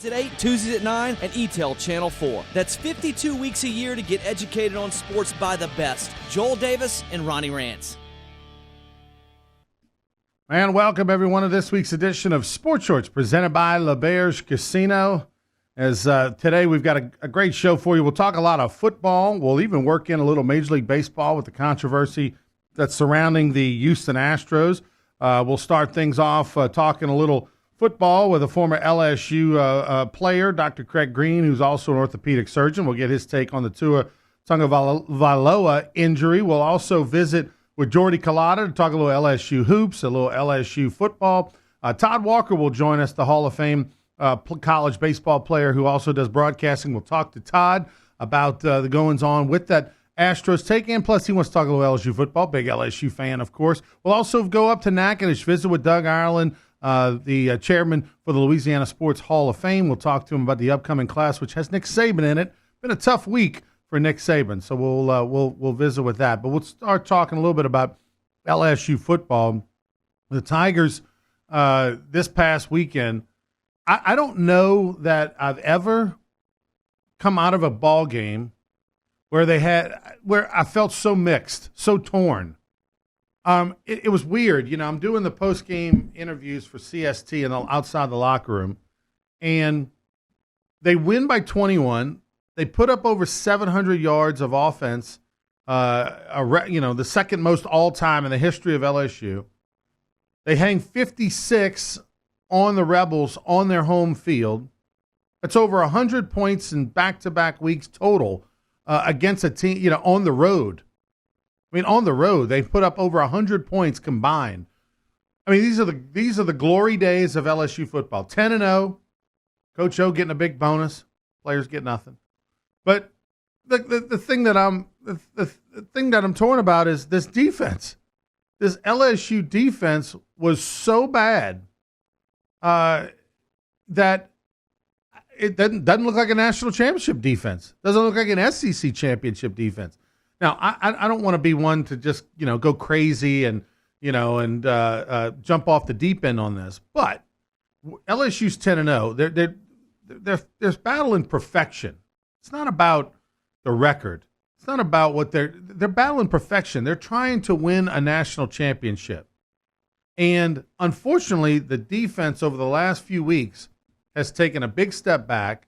At 8, Tuesdays at 9, and ETEL Channel 4. That's 52 weeks a year to get educated on sports by the best. Joel Davis and Ronnie Rance. And welcome everyone to this week's edition of Sports Shorts presented by LaBerge Casino. As today we've got a great show for you. We'll talk a lot of football. We'll even work in a little Major League Baseball with the controversy that's surrounding the Houston Astros. We'll start things off talking a little football with a former LSU player, Dr. Craig Green, who's also an orthopedic surgeon. We'll get his take on the Tua Tagovailoa injury. We'll also visit with Jordy Culotta to talk a little LSU hoops, a little LSU football. Todd Walker will join us, the Hall of Fame college baseball player who also does broadcasting. We'll talk to Todd about the goings-on with that Astros take, and plus he wants to talk a little LSU football, big LSU fan, of course. We'll also go up to Natchitoches, visit with Doug Ireland, the chairman for the Louisiana Sports Hall of Fame. We'll talk to him about the upcoming class, which has Nick Saban in it. Been a tough week for Nick Saban, so we'll visit with that. But we'll start talking a little bit about LSU football. The Tigers this past weekend, I don't know that I've ever come out of a ball game where I felt so mixed, so torn. It was weird. You know, I'm doing the post-game interviews for CST and outside the locker room, and they win by 21. They put up over 700 yards of offense, the second most all-time in the history of LSU. They hang 56 on the Rebels on their home field. That's over 100 points in back-to-back weeks total against a team, on the road. I mean, on the road, they put up over 100 points combined. I mean, these are the glory days of LSU football. 10-0, Coach O getting a big bonus, players get nothing. But the thing that I'm torn about is this defense. This LSU defense was so bad that it doesn't look like a national championship defense. Doesn't look like an SEC championship defense. Now, I don't want to be one to just go crazy and jump off the deep end on this, but LSU's 10-0. They're battling perfection. It's not about the record. It's not about what they're battling perfection. They're trying to win a national championship. And unfortunately, the defense over the last few weeks has taken a big step back.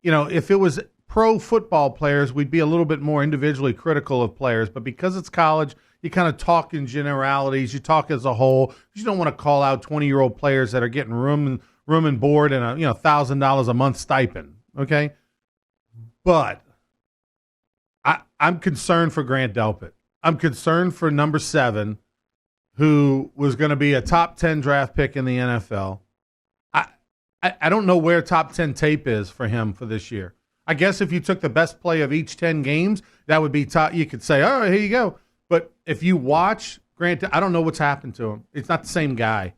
If it was pro football players, we'd be a little bit more individually critical of players. But because it's college, you kind of talk in generalities. You talk as a whole. You don't want to call out 20-year-old players that are getting room and board and a $1,000 a month stipend. Okay, but I'm concerned for Grant Delpit. I'm concerned for number 7, who was going to be a top 10 draft pick in the NFL. I don't know where top 10 tape is for him for this year. I guess if you took the best play of each 10 games, that would be top. You could say, oh, here you go. But if you watch Grant, I don't know what's happened to him. It's not the same guy.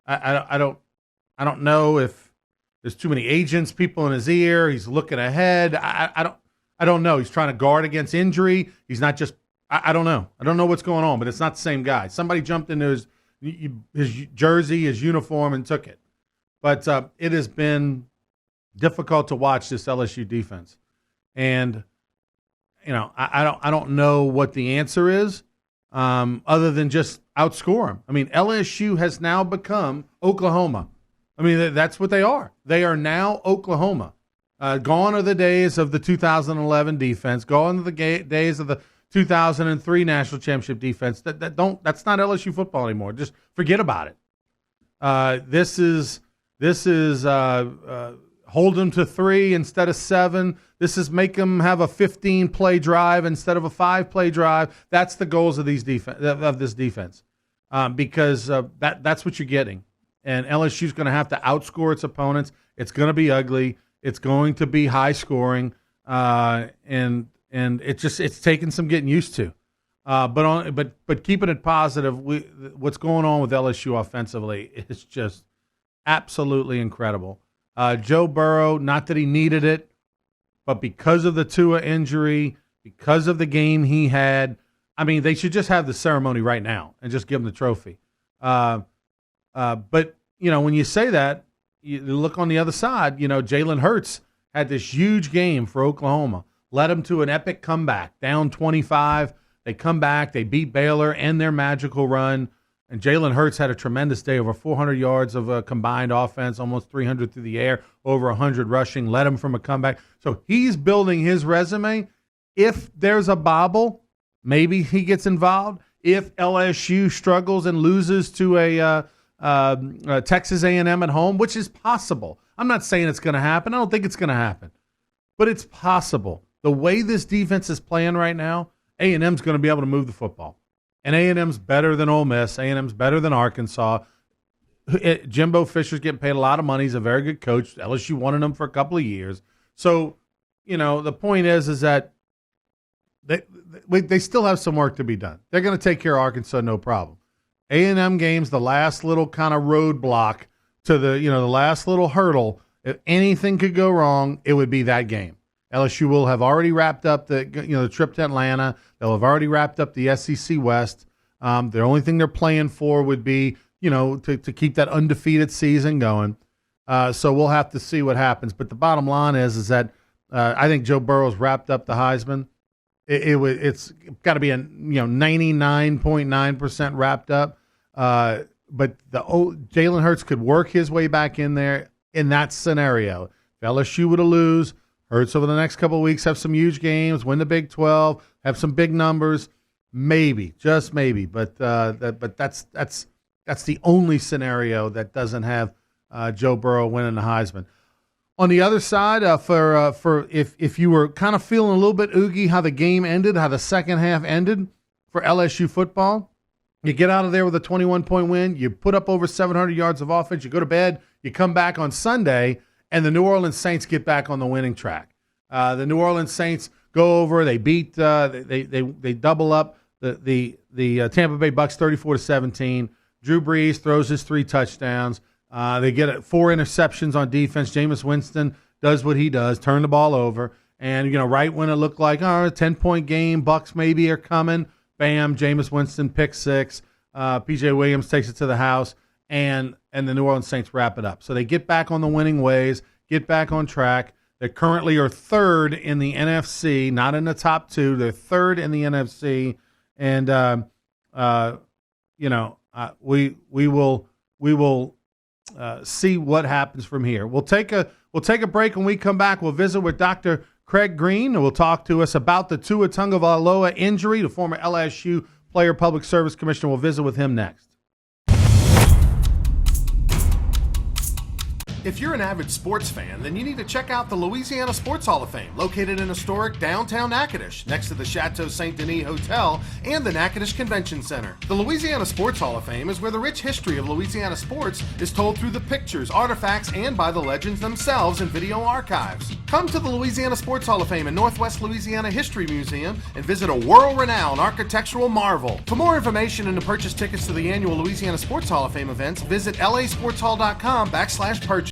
I don't know if there's too many agents, people in his ear. He's looking ahead. I don't know. He's trying to guard against injury. He's not just. I don't know. I don't know what's going on, but it's not the same guy. Somebody jumped into his jersey, his uniform, and took it. But it has been difficult to watch this LSU defense, and I don't know what the answer is, other than just outscore them. I mean, LSU has now become Oklahoma. I mean, that's what they are. They are now Oklahoma. Gone are the days of the 2011 defense. Gone are the days of the 2003 national championship defense. That's not LSU football anymore. Just forget about it. This is hold them to 3 instead of 7. This is make them have a 15-play drive instead of a 5-play drive. That's the goals of this defense, because that's what you're getting. And LSU's going to have to outscore its opponents. It's going to be ugly. It's going to be high scoring, and it's taken some getting used to. But keeping it positive, what's going on with LSU offensively is just absolutely incredible. Joe Burrow, not that he needed it, but because of the Tua injury, because of the game he had, I mean, they should just have the ceremony right now and just give him the trophy. But when you say that, you look on the other side, Jalen Hurts had this huge game for Oklahoma, led them to an epic comeback, down 25. They come back, they beat Baylor and their magical run, and Jalen Hurts had a tremendous day, over 400 yards of a combined offense, almost 300 through the air, over 100 rushing, led him from a comeback. So he's building his resume. If there's a bobble, maybe he gets involved. If LSU struggles and loses to a Texas A&M at home, which is possible. I'm not saying it's going to happen. I don't think it's going to happen. But it's possible. The way this defense is playing right now, A&M's going to be able to move the football. And A&M's better than Ole Miss. A&M's better than Arkansas. Jimbo Fisher's getting paid a lot of money. He's a very good coach. LSU wanted him for a couple of years. So, the point is that they still have some work to be done. They're going to take care of Arkansas, no problem. A&M game's the last little kind of roadblock to the last little hurdle. If anything could go wrong, it would be that game. LSU will have already wrapped up the trip to Atlanta. They'll have already wrapped up the SEC West. The only thing they're playing for would be to keep that undefeated season going. So we'll have to see what happens. But the bottom line is that I think Joe Burrow's wrapped up the Heisman. It's got to be a 99.9% wrapped up. But Jalen Hurts could work his way back in there in that scenario. If LSU were to lose, Hurts over the next couple of weeks have some huge games, win the Big 12, have some big numbers, maybe, just maybe. But that's the only scenario that doesn't have Joe Burrow winning the Heisman. On the other side, for if you were kind of feeling a little bit oogie how the game ended, how the second half ended for LSU football, you get out of there with a 21-point win, you put up over 700 yards of offense, you go to bed, you come back on Sunday, and the New Orleans Saints get back on the winning track. The New Orleans Saints go over, they beat, they double up the Tampa Bay Bucks 34-17. Drew Brees throws his 3 touchdowns. They get 4 interceptions on defense. Jameis Winston does what he does, turn the ball over. And, right when it looked like, a 10-point game, Bucks maybe are coming, bam, Jameis Winston pick 6. P.J. Williams takes it to the house, and the New Orleans Saints wrap it up. So they get back on the winning ways, get back on track. They currently are 3rd in the NFC, not in the top 2. They're 3rd in the NFC. And, we will see what happens from here. We'll take a break. When we come back, we'll visit with Dr. Craig Green, and will talk to us about the Tua Tagovailoa injury. The former LSU player, public service commissioner. We'll visit with him next. If you're an avid sports fan, then you need to check out the Louisiana Sports Hall of Fame, located in historic downtown Natchitoches, next to the Chateau St. Denis Hotel and the Natchitoches Convention Center. The Louisiana Sports Hall of Fame is where the rich history of Louisiana sports is told through the pictures, artifacts, and by the legends themselves in video archives. Come to the Louisiana Sports Hall of Fame and Northwest Louisiana History Museum and visit a world-renowned architectural marvel. For more information and to purchase tickets to the annual Louisiana Sports Hall of Fame events, visit lasportshall.com/purchase.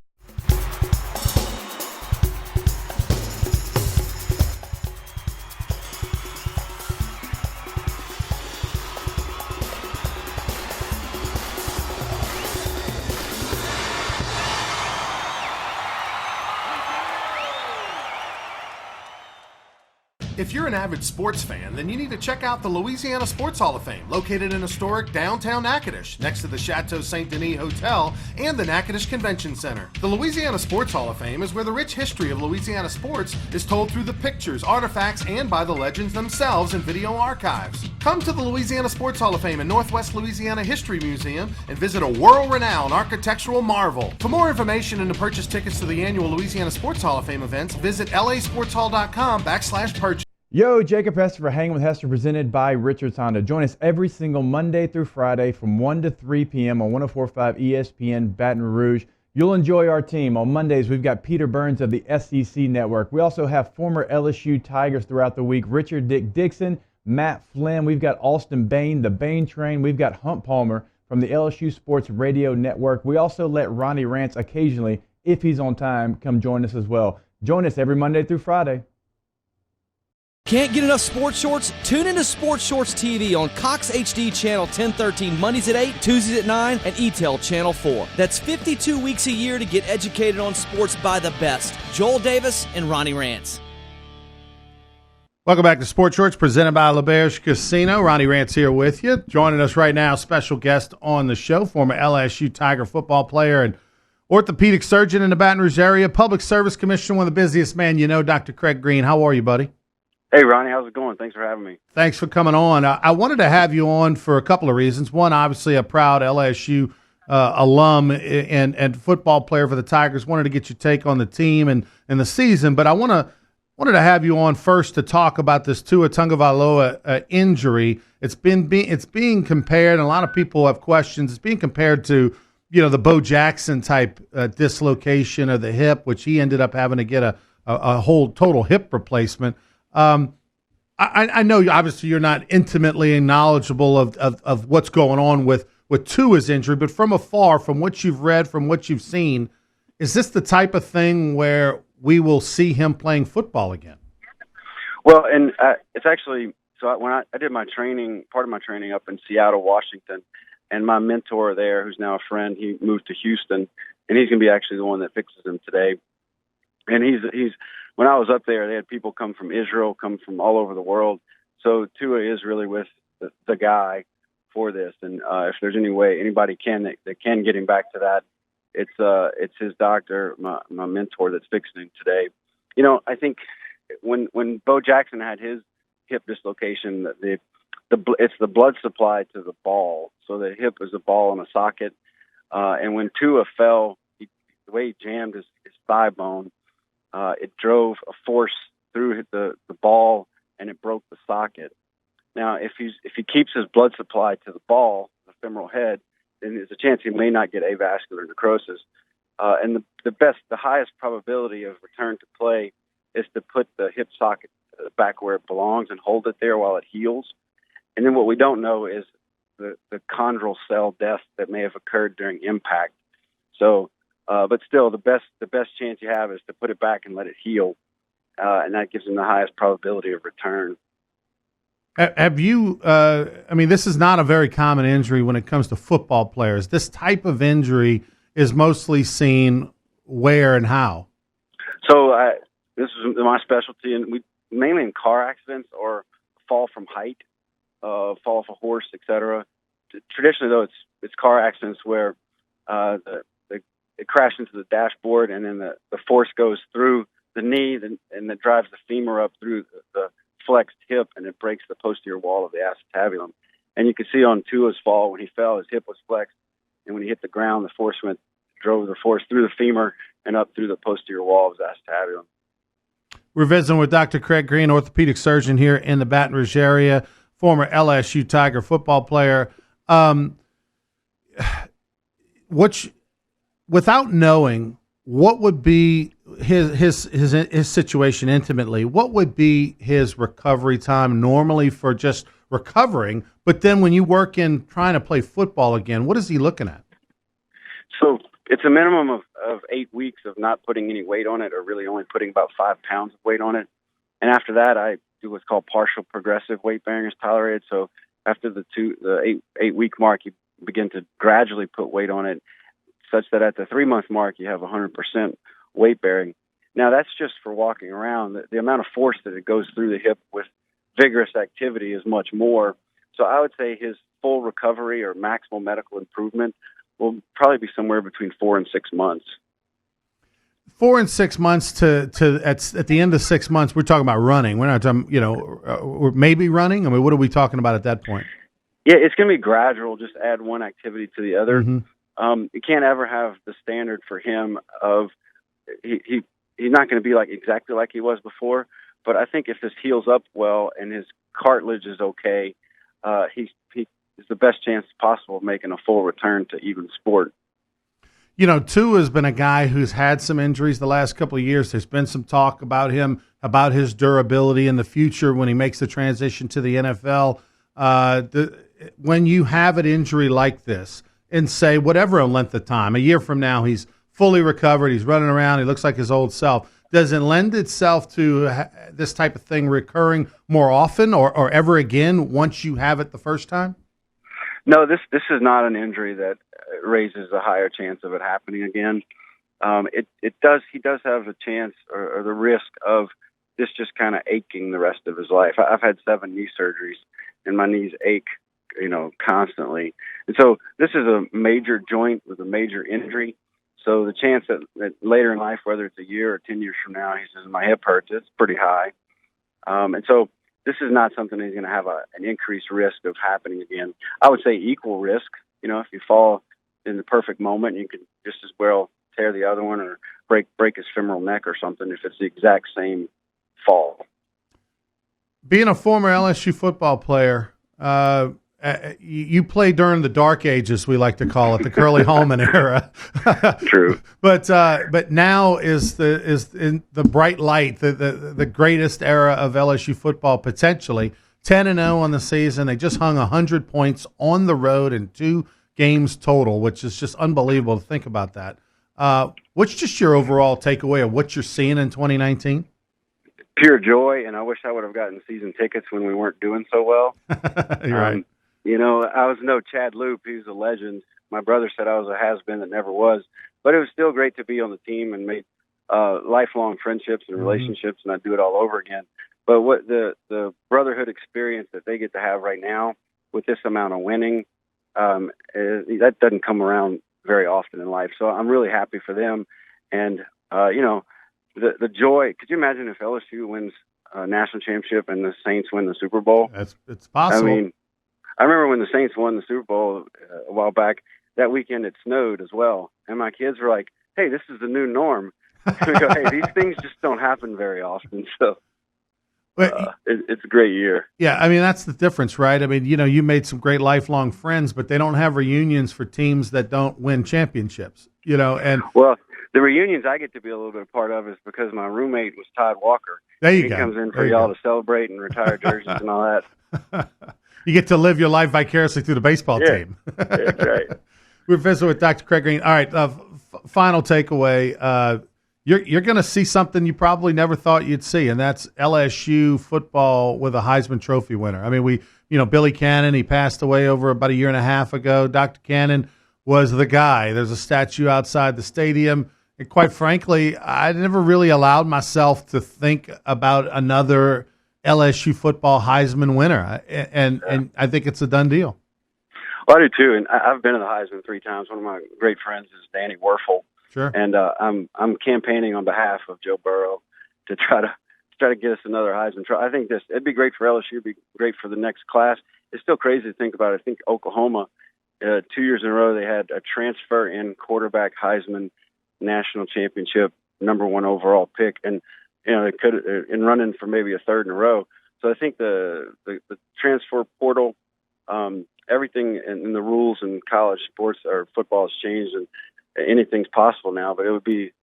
If you're an avid sports fan, then you need to check out the Louisiana Sports Hall of Fame, located in historic downtown Natchitoches, next to the Chateau St. Denis Hotel and the Natchitoches Convention Center. The Louisiana Sports Hall of Fame is where the rich history of Louisiana sports is told through the pictures, artifacts, and by the legends themselves in video archives. Come to the Louisiana Sports Hall of Fame and Northwest Louisiana History Museum and visit a world-renowned architectural marvel. For more information and to purchase tickets to the annual Louisiana Sports Hall of Fame events, visit lasportshall.com/purchase. Yo, Jacob Hester for Hanging with Hester, presented by Richards Honda. Join us every single Monday through Friday from 1 to 3 p.m. on 104.5 ESPN Baton Rouge. You'll enjoy our team. On Mondays, we've got Peter Burns of the SEC Network. We also have former LSU Tigers throughout the week, Richard Dick Dixon, Matt Flynn. We've got Austin Bain, the Bain Train. We've got Hunt Palmer from the LSU Sports Radio Network. We also let Ronnie Rance occasionally, if he's on time, come join us as well. Join us every Monday through Friday. Can't get enough sports shorts? Tune into Sports Shorts TV on Cox HD Channel 1013 Mondays at 8, Tuesdays at 9, and ETEL Channel 4. That's 52 weeks a year to get educated on sports by the best. Joel Davis and Ronnie Rance. Welcome back to Sports Shorts, presented by LeBear's Casino. Ronnie Rance here with you. Joining us right now, special guest on the show, former LSU Tiger football player and orthopedic surgeon in the Baton Rouge area, public service commissioner, one of the busiest men you know, Dr. Craig Green. How are you, buddy? Hey, Ronnie, how's it going? Thanks for having me. Thanks for coming on. I wanted to have you on for a couple of reasons. One, obviously a proud LSU alum and football player for the Tigers. Wanted to get your take on the team and the season, but I wanted to have you on first to talk about this Tua Tagovailoa injury. It's being compared, and a lot of people have questions. It's being compared to the Bo Jackson type dislocation of the hip, which he ended up having to get a whole total hip replacement. I know obviously you're not intimately knowledgeable of what's going on with Tua's injury, but from afar, from what you've read, from what you've seen, is this the type of thing where we will see him playing football again? Well, and it's actually when I did my training, part of my training up in Seattle, Washington, and my mentor there, who's now a friend, he moved to Houston, and he's going to be actually the one that fixes him today. And he's when I was up there, they had people come from Israel, come from all over the world. So Tua is really with the guy for this. And if there's any way anybody that can get him back to that, it's his doctor, my mentor, that's fixing him today. I think when Bo Jackson had his hip dislocation, it's the blood supply to the ball. So the hip is a ball in a socket. And when Tua fell, the way he jammed his thigh bone, it drove a force through the ball, and it broke the socket. Now, if he keeps his blood supply to the ball, the femoral head, then there's a chance he may not get avascular necrosis. And the highest probability of return to play is to put the hip socket back where it belongs and hold it there while it heals. And then what we don't know is the chondral cell death that may have occurred during impact. So, but still, the best chance you have is to put it back and let it heal, and that gives him the highest probability of return. Have you? This is not a very common injury when it comes to football players. This type of injury is mostly seen where and how. So this is my specialty, and we mainly in car accidents or fall from height, fall off a horse, etc. Traditionally, though, it's car accidents where it crashed into the dashboard, and then the force goes through the knee, and it drives the femur up through the flexed hip, and it breaks the posterior wall of the acetabulum. And you can see on Tua's fall, when he fell, his hip was flexed, and when he hit the ground, the force drove the force through the femur and up through the posterior wall of his acetabulum. We're visiting with Dr. Craig Green, orthopedic surgeon here in the Baton Rouge area, former LSU Tiger football player. Without knowing what would be his situation intimately, what would be his recovery time normally for just recovering? But then when you work in trying to play football again, what is he looking at? So it's a minimum of 8 weeks of not putting any weight on it, or really only putting about 5 pounds of weight on it. And after that, I do what's called partial progressive weight bearing is tolerated. So after the 8 week mark, you begin to gradually put weight on it, such that at the 3 month mark, you have 100% weight bearing. Now, that's just for walking around. The amount of force that it goes through the hip with vigorous activity is much more. So I would say his full recovery or maximal medical improvement will probably be somewhere between 4 and 6 months. 4 and 6 months to at the end of 6 months, we're talking about running. We're not talking, maybe running. I mean, what are we talking about at that point? Yeah, it's going to be gradual. Just add one activity to the other. Mm-hmm. You can't ever have the standard for him of he's not going to be exactly like he was before. But I think if this heals up well and his cartilage is okay, he is the best chance possible of making a full return to even sport. Tua has been a guy who's had some injuries the last couple of years. There's been some talk about him, about his durability in the future when he makes the transition to the NFL. When you have an injury like this, in, say, whatever length of time, a year from now, he's fully recovered, he's running around, he looks like his old self. does it lend itself to this type of thing recurring more often or ever again once you have it the first time? No, this is not an injury that raises a higher chance of it happening again. It does. He does have a chance or the risk of this just kind of aching the rest of his life. I've had 7 knee surgeries, and my knees ache, constantly. And so this is a major joint with a major injury. So the chance that later in life, whether it's a year or 10 years from now, he says, my hip hurts, it's pretty high. And so this is not something that's going to have an increased risk of happening again. I would say equal risk. If you fall in the perfect moment, you can just as well tear the other one or break his femoral neck or something if it's the exact same fall. Being a former LSU football player, you played during the dark ages, we like to call it, the Curly Holman era. True. But now is in the bright light, the greatest era of LSU football potentially. 10-0 on the season. They just hung 100 points on the road in 2 games total, which is just unbelievable to think about that. What's just your overall takeaway of what you're seeing in 2019? Pure joy, and I wish I would have gotten season tickets when we weren't doing so well. You're right. I was no Chad Loop. He's a legend. My brother said I was a has-been that never was. But it was still great to be on the team and make lifelong friendships and relationships, and I'd do it all over again. But what the brotherhood experience that they get to have right now with this amount of winning, that doesn't come around very often in life. So I'm really happy for them. And, the joy, could you imagine if LSU wins a national championship and the Saints win the Super Bowl? It's possible. I mean, I remember when the Saints won the Super Bowl a while back, that weekend it snowed as well. And my kids were like, hey, this is the new norm. We go, hey, these things just don't happen very often. So it's a great year. Yeah, I mean, that's the difference, right? I mean, you made some great lifelong friends, but they don't have reunions for teams that don't win championships, and well, the reunions I get to be a little bit a part of is because my roommate was Todd Walker. There you he go. He comes in for y'all to celebrate and retire jerseys and all that. You get to live your life vicariously through the baseball team. That's right. We're visiting with Dr. Craig Green. All right, final takeaway. You're going to see something you probably never thought you'd see, and that's LSU football with a Heisman Trophy winner. I mean, Billy Cannon, he passed away over about a year and a half ago. Dr. Cannon was the guy. There's a statue outside the stadium. And quite frankly, I never really allowed myself to think about another LSU football Heisman winner, and I think it's a done deal. Well, I do too, and I've been to the Heisman 3 times. One of my great friends is Danny Werfel. Sure. And I'm campaigning on behalf of Joe Burrow to try to get us another Heisman Trophy. I think it'd be great for LSU. It'd be great for the next class. It's still crazy to think about. I think Oklahoma, 2 years in a row, they had a transfer in quarterback Heisman national championship #1 overall pick, and they could in running for maybe a 3rd in a row. So I think the transfer portal, everything in the rules in college sports or football has changed, and anything's possible now. But it would be,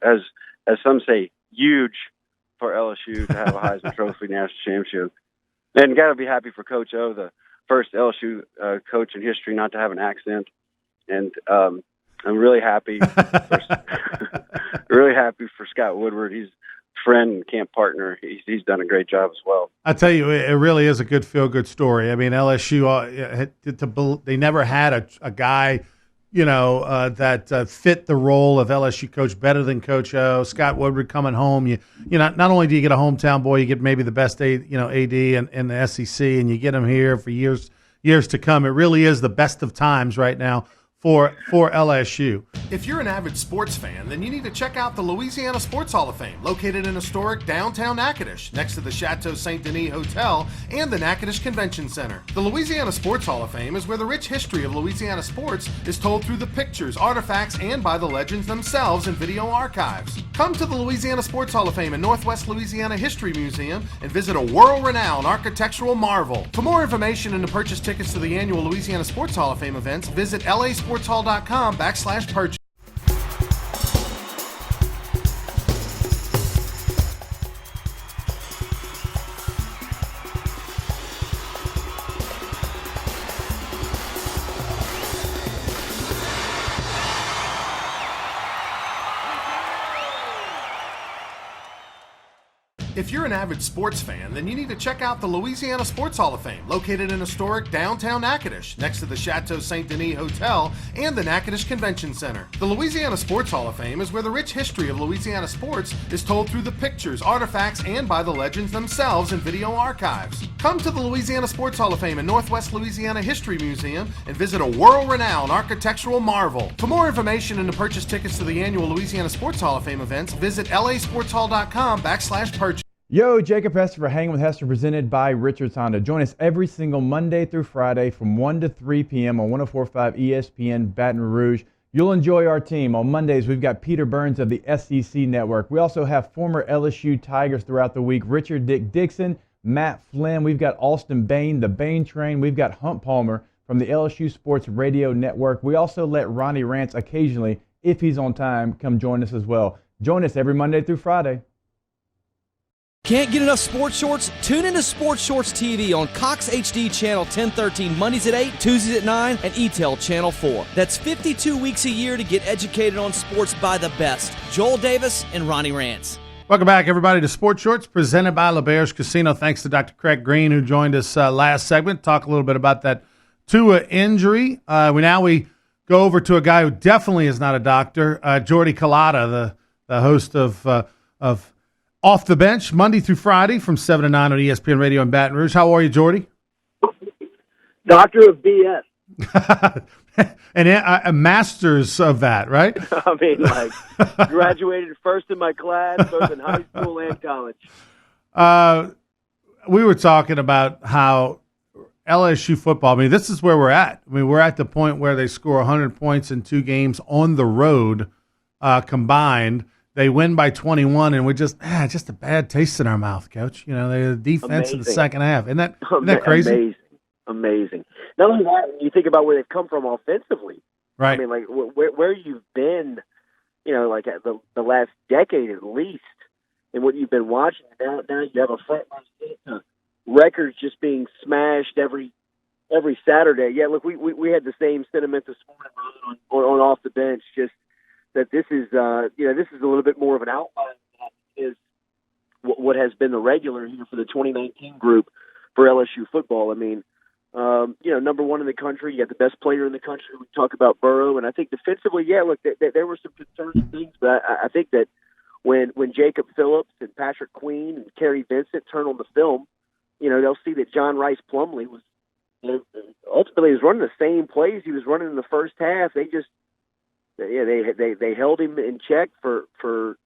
as some say, huge for LSU to have a Heisman Trophy national championship. And got to be happy for Coach O, the first LSU coach in history not to have an accent. And I'm really happy. Really happy for Scott Woodward. He's a friend and camp partner. He's done a great job as well. I tell you, it really is a good feel-good story. I mean, LSU, they never had a guy, that fit the role of LSU coach better than Coach O. Scott Woodward coming home. Not only do you get a hometown boy, you get maybe the best AD in the SEC, and you get him here for years to come. It really is the best of times right now for LSU. If you're an avid sports fan, then you need to check out the Louisiana Sports Hall of Fame, located in historic downtown Natchitoches, next to the Chateau Saint Denis Hotel and the Natchitoches Convention Center. The Louisiana Sports Hall of Fame is where the rich history of Louisiana sports is told through the pictures, artifacts, and by the legends themselves in video archives. Come to the Louisiana Sports Hall of Fame and Northwest Louisiana History Museum and visit a world-renowned architectural marvel. For more information and to purchase tickets to the annual Louisiana Sports Hall of Fame events, visit lasportshall.com/purchase. If you're an avid sports fan, then you need to check out the Louisiana Sports Hall of Fame, located in historic downtown Natchitoches, next to the Chateau Saint Denis Hotel and the Natchitoches Convention Center. The Louisiana Sports Hall of Fame is where the rich history of Louisiana sports is told through the pictures, artifacts, and by the legends themselves in video archives. Come to the Louisiana Sports Hall of Fame and Northwest Louisiana History Museum and visit a world-renowned architectural marvel. For more information and to purchase tickets to the annual Louisiana Sports Hall of Fame events, visit lasportshall.com/purchase. Yo, Jacob Hester for Hanging with Hester, presented by Richards Honda. Join us every single Monday through Friday from 1 to 3 p.m. on 104.5 ESPN Baton Rouge. You'll enjoy our team. On Mondays, we've got Peter Burns of the SEC Network. We also have former LSU Tigers throughout the week, Richard Dick Dixon, Matt Flynn. We've got Austin Bain, the Bain Train. We've got Hunt Palmer from the LSU Sports Radio Network. We also let Ronnie Rance occasionally, if he's on time, come join us as well. Join us every Monday through Friday. Can't get enough sports shorts? Tune into Sports Shorts TV on Cox HD Channel 1013 Mondays at 8, Tuesdays at 9, and ETEL Channel 4. That's 52 weeks a year to get educated on sports by the best. Joel Davis and Ronnie Rance. Welcome back, everybody, to Sports Shorts, presented by LeBear's Casino. Thanks to Dr. Craig Green, who joined us last segment. Talk a little bit about that Tua injury. We go over to a guy who definitely is not a doctor, Jordy Culotta, the host of Off the Bench, Monday through Friday from 7 to 9 on ESPN Radio in Baton Rouge. How are you, Jordy? Doctor of BS. And a master's of that, right? I mean, graduated first in my class, both in high school and college. We were talking about how LSU football, this is where we're at. We're at the point where they score 100 points in 2 games on the road combined. They win by 21, and we're just a bad taste in our mouth, Coach. The defense in the second half. Isn't that crazy? Amazing. Not only that, when you think about where they've come from offensively. Right. Where you've been, at the last decade at least, and what you've been watching. Now you have a front line records just being smashed every Saturday. Yeah, look, we had the same sentiment this morning on Off the Bench, just that this is a little bit more of an outlier than is what has been the regular here for the 2019 group for LSU football. Number one in the country, you got the best player in the country. We talk about Burrow, and I think defensively, there were some concerning things, but I think that when Jacob Phillips and Patrick Queen and Kerry Vincent turn on the film, they'll see that John Rice Plumlee was ultimately running the same plays he was running in the first half. They just they held him in check for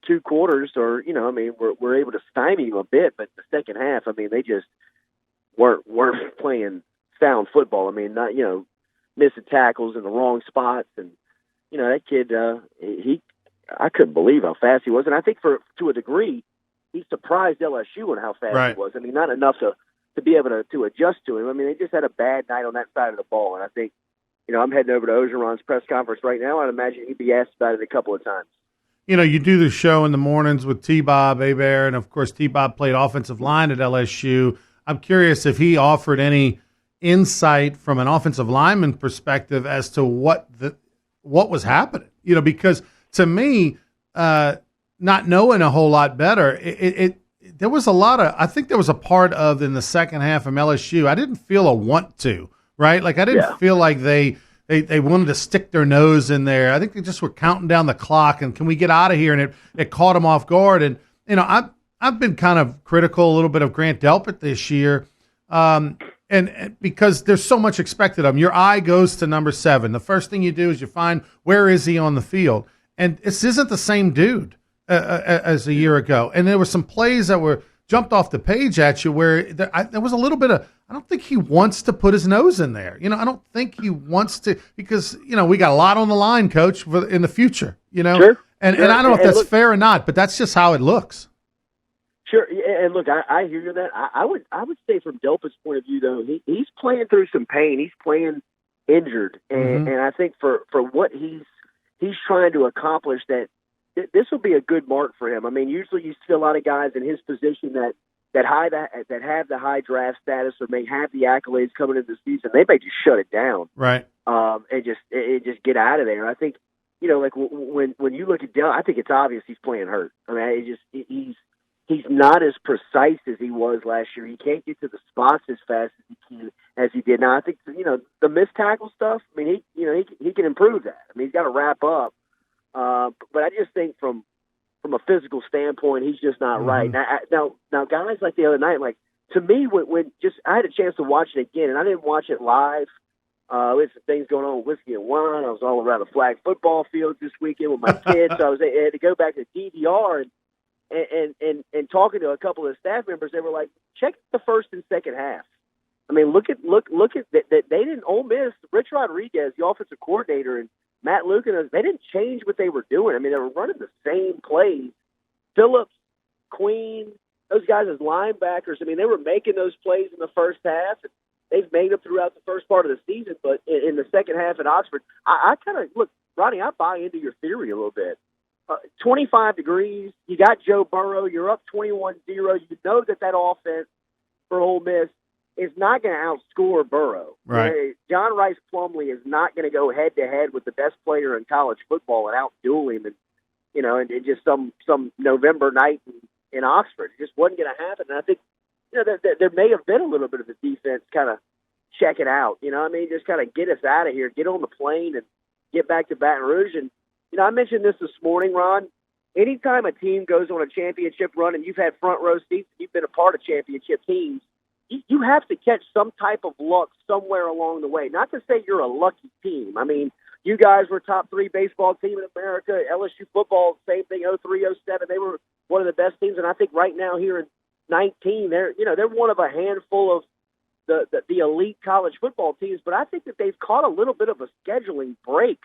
2 quarters, or we're able to stymie him a bit, but the second half, they just weren't playing sound football. Not missing tackles in the wrong spots, and that kid I couldn't believe how fast he was, and I think to a degree he surprised LSU on how fast he was. Not enough to be able to adjust to him. They just had a bad night on that side of the ball, and I think. I'm heading over to Orgeron's press conference right now. I'd imagine he'd be asked about it a couple of times. You do the show in the mornings with T-Bob Hebert, and, of course, T-Bob played offensive line at LSU. I'm curious if he offered any insight from an offensive lineman perspective as to what was happening. Because to me, not knowing a whole lot better, there was a lot of – I think there was a part of in the second half from LSU, I didn't feel a want to. Right? I didn't feel like they wanted to stick their nose in there. I think they just were counting down the clock and can we get out of here? And it caught them off guard. And, I've been kind of critical a little bit of Grant Delpit this year. And because there's so much expected of him. Your eye goes to number 7. The first thing you do is you find where is he on the field. And this isn't the same dude as a year ago. And there were some plays that were jumped off the page at you where there was a little bit of, I don't think he wants to put his nose in there. I don't think he wants to because, we got a lot on the line, Coach, in the future, Sure. And I don't know if that's fair or not, but that's just how it looks. Sure. And look, I hear that. I would say from Delpit's point of view, though, he's playing through some pain. He's playing injured. And I think for what he's trying to accomplish, that this will be a good mark for him. Usually you see a lot of guys in his position that have the high draft status or may have the accolades coming into the season, they may just shut it down, right? And just get out of there. I think when you look at Dell, I think it's obvious he's playing hurt. He's he's not as precise as he was last year. He can't get to the spots as fast as he did. Now I think the missed tackle stuff. I mean, he can improve that. I mean, he's got to wrap up. But I just think from a physical standpoint, he's just not right. Now guys like the other night, like to me, when I had a chance to watch it again, and I didn't watch it live. With some things going on with Whiskey and Wine. I was all around the flag football field this weekend with my kids, so I had to go back to DVR and talking to a couple of staff members. They were like, check the first and second half. I mean, look at that. They didn't. Ole Miss, Rich Rodriguez, the offensive coordinator, and Matt Lucan, they didn't change what they were doing. I mean, they were running the same plays. Phillips, Queen, those guys as linebackers. I mean, they were making those plays in the first half. And they've made them throughout the first part of the season, but in the second half at Oxford, I kind of look, Ronnie. I buy into your theory a little bit. 25 degrees. You got Joe Burrow. You're up 21-0. You know that offense for Ole Miss is not going to outscore Burrow. Right. John Rice Plumlee is not going to go head to head with the best player in college football and outduel him, and just some November night in Oxford. It just wasn't going to happen. And I think there may have been a little bit of the defense kind of check it out. Just kind of get us out of here, get on the plane, and get back to Baton Rouge. And I mentioned this morning, Ron. Anytime a team goes on a championship run, and you've had front row seats, and you've been a part of championship teams, you have to catch some type of luck somewhere along the way. Not to say you're a lucky team. I mean, you guys were top 3 baseball team in America. LSU football, same thing, 03, 07. They were one of the best teams. And I think right now here in 19, they're one of a handful of the elite college football teams. But I think that they've caught a little bit of a scheduling break,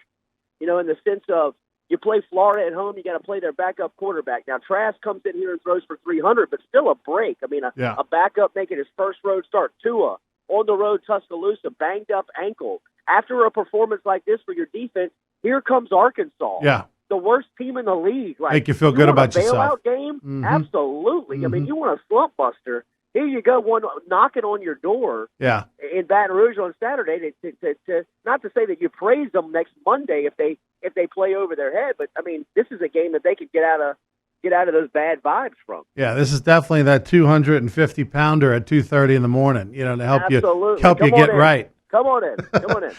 in the sense of you play Florida at home, you got to play their backup quarterback. Now, Trask comes in here and throws for 300, but still a break. I mean, a backup making his first road start. Tua, on the road, Tuscaloosa, banged up ankle. After a performance like this for your defense, here comes Arkansas. Yeah. The worst team in the league. Like, make you feel good about yourself. Bailout game? Mm-hmm. Absolutely. Mm-hmm. I mean, you want a slump buster. Here you go, one knocking on your door in Baton Rouge on Saturday. To not to say that you praise them next Monday if they play over their head, but I mean, this is a game that they could get out of those bad vibes from. Yeah, this is definitely that 250-pounder at 2:30 in the morning. To help you get right. Come on in. Come on in.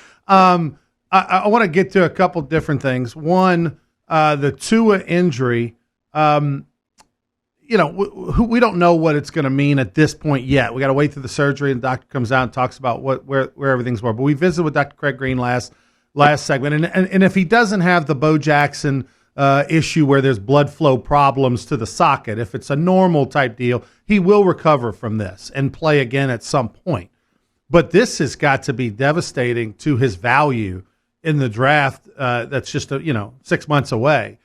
I want to get to a couple different things. One, the Tua injury. We don't know what it's going to mean at this point yet. We got to wait through the surgery, and the doctor comes out and talks about where everything's going. But we visited with Dr. Craig Green last segment, and if he doesn't have the Bo Jackson issue where there's blood flow problems to the socket, if it's a normal type deal, he will recover from this and play again at some point. But this has got to be devastating to his value in the draft. That's just 6 months away.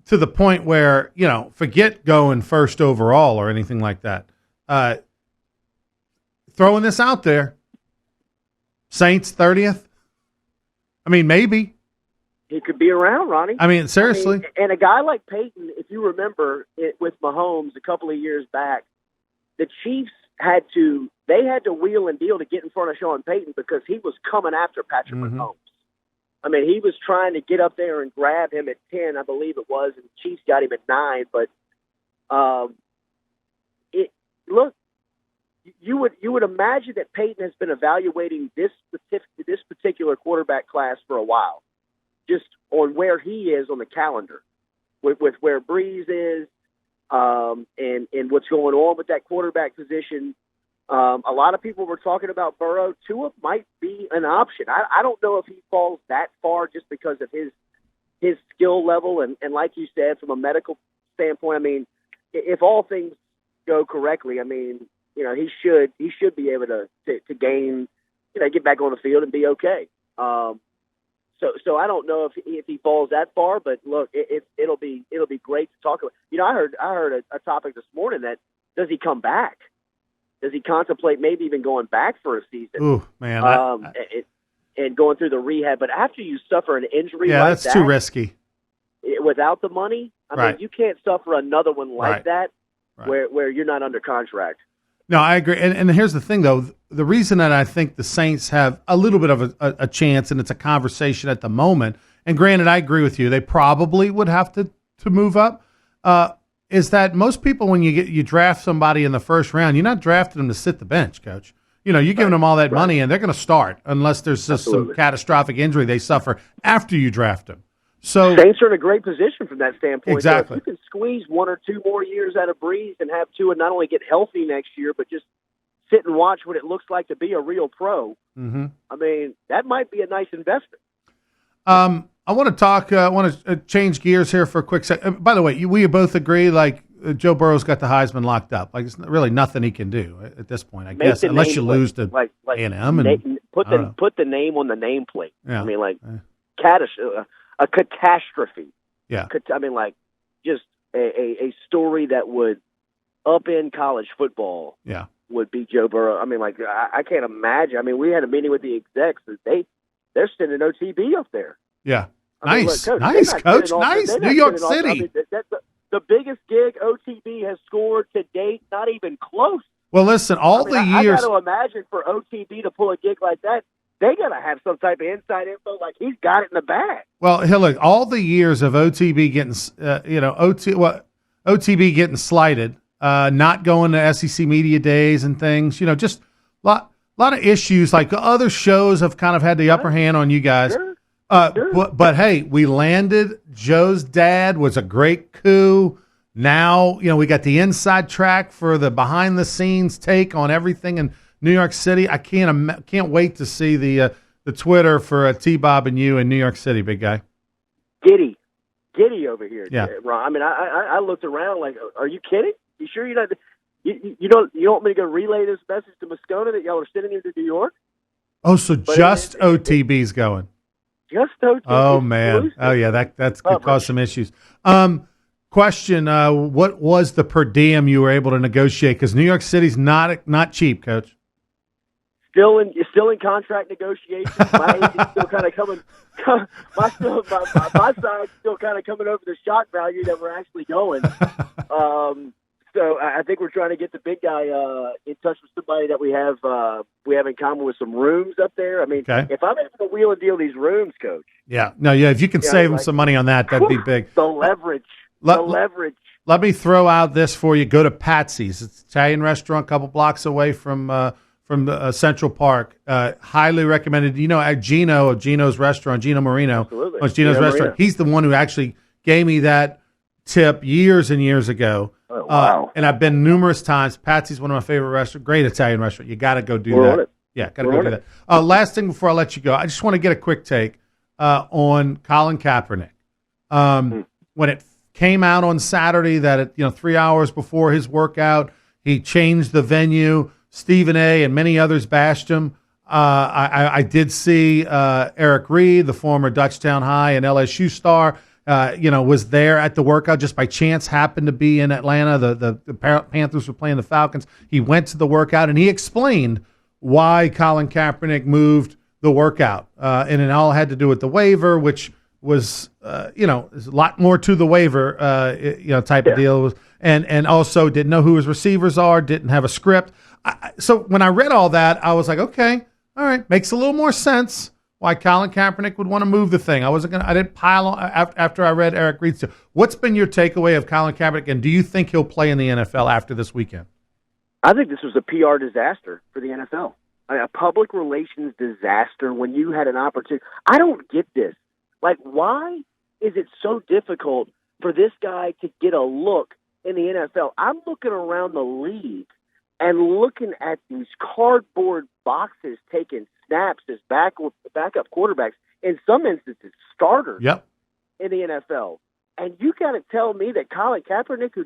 To the point where, forget going first overall or anything like that. Throwing this out there, Saints 30th? I mean, maybe. He could be around, Ronnie. I mean, seriously. And a guy like Peyton, if you remember it with Mahomes a couple of years back, the Chiefs had to wheel and deal to get in front of Sean Payton because he was coming after Patrick Mahomes. I mean, he was trying to get up there and grab him at 10, I believe it was, and the Chiefs got him at 9. But you would imagine that Peyton has been evaluating this particular quarterback class for a while, just on where he is on the calendar, with where Breeze is, and what's going on with that quarterback position. A lot of people were talking about Burrow. Tua might be an option. I don't know if he falls that far just because of his skill level. And like you said, from a medical standpoint, I mean, if all things go correctly, I mean, he should be able to gain, get back on the field and be okay. So I don't know if he falls that far, but look, it'll be great to talk about. I heard a topic this morning that does he come back? Does he contemplate maybe even going back for a season? Ooh, man. And going through the rehab. But after you suffer an injury that's too risky. Without the money, I mean, you can't suffer another one like that Right. where you're not under contract. No, I agree. And here's the thing, though. The reason that I think the Saints have a little bit of a chance, and it's a conversation at the moment, and granted, I agree with you, they probably would have to move up, is that most people, when you draft somebody in the first round, you're not drafting them to sit the bench, Coach. You know, you're giving them all that money, and they're going to start unless there's just some catastrophic injury they suffer after you draft them. So Saints are in a great position from that standpoint. Exactly. So if you can squeeze 1 or 2 more years out of Breeze and have Tua not only get healthy next year, but just sit and watch what it looks like to be a real pro, I mean, that might be a nice investment. I want to talk. I want to change gears here for a quick second. By the way, we both agree. Like Joe Burrow's got the Heisman locked up. Like it's really nothing he can do at this point. I guess unless you lose to A&M and put the name on the nameplate. Yeah. I mean, like a catastrophe. Yeah. I mean, like just a story that would upend college football. Yeah. Would be Joe Burrow. I mean, like I can't imagine. I mean, we had a meeting with the execs that they're sending OTB up there. Yeah. I mean, nice, look, Coach. Nice. New York City. I mean, that's the biggest gig OTB has scored to date. Not even close. Well, listen, I got to imagine for OTB to pull a gig like that, they got to have some type of inside info. Like he's got it in the bag. Well, look, all the years of OTB getting, OTB getting slighted, not going to SEC media days and things. You know, just a lot of issues. Like other shows have kind of had the upper hand on you guys. Sure. But hey, we landed. Joe's dad was a great coup. Now, we got the inside track for the behind the scenes take on everything in New York City. I can't wait to see the Twitter for T-Bob and you in New York City, big guy. Giddy over here. Yeah. Ron. I mean, I looked around like, are you kidding? You sure you're not? You don't want me to go relay this message to Moscona that y'all are sending him to New York? Oh, so just OTB's going. Just OTB. Oh man. Oh yeah, that's could cause some issues. Question: what was the per diem you were able to negotiate? Because New York City's not cheap, Coach. Still in contract negotiations. My agent's still kind of coming. My side's still kind of coming over the shock value that we're actually going. So I think we're trying to get the big guy in touch with somebody that we have in common with some rooms up there. I mean, If I'm able to wheel and deal these rooms, Coach. Yeah. No. Yeah. If you can save him some money on that, that'd be big. The leverage. Leverage. Let me throw out this for you. Go to Patsy's. It's an Italian restaurant, a couple blocks away from the Central Park. Highly recommended. Gino's restaurant, Gino Marino. Absolutely. Gino's restaurant. Marino. He's the one who actually gave me that tip years and years ago. Oh, wow. And I've been numerous times. Patsy's one of my favorite restaurants. Great Italian restaurant. You got to go do that. Yeah, got to go do that. Last thing before I let you go, I just want to get a quick take on Colin Kaepernick. When it came out on Saturday that 3 hours before his workout, he changed the venue. Stephen A. and many others bashed him. I did see Eric Reed, the former Dutchtown High and LSU star, was there at the workout just by chance, happened to be in Atlanta. The Panthers were playing the Falcons. He went to the workout, and he explained why Colin Kaepernick moved the workout. And it all had to do with the waiver, which was, there's a lot more to the waiver, type of deal. And also didn't know who his receivers are, didn't have a script. So when I read all that, I was like, okay, all right, makes a little more sense why Colin Kaepernick would want to move the thing. I didn't pile on after I read Eric Reed's stuff. What's been your takeaway of Colin Kaepernick, and do you think he'll play in the NFL after this weekend? I think this was a PR disaster for the NFL, a public relations disaster when you had an opportunity. I don't get this. Like, why is it so difficult for this guy to get a look in the NFL? I'm looking around the league and looking at these cardboard boxes taking snaps as backup quarterbacks, in some instances starters in the NFL. And you got to tell me that Colin Kaepernick, who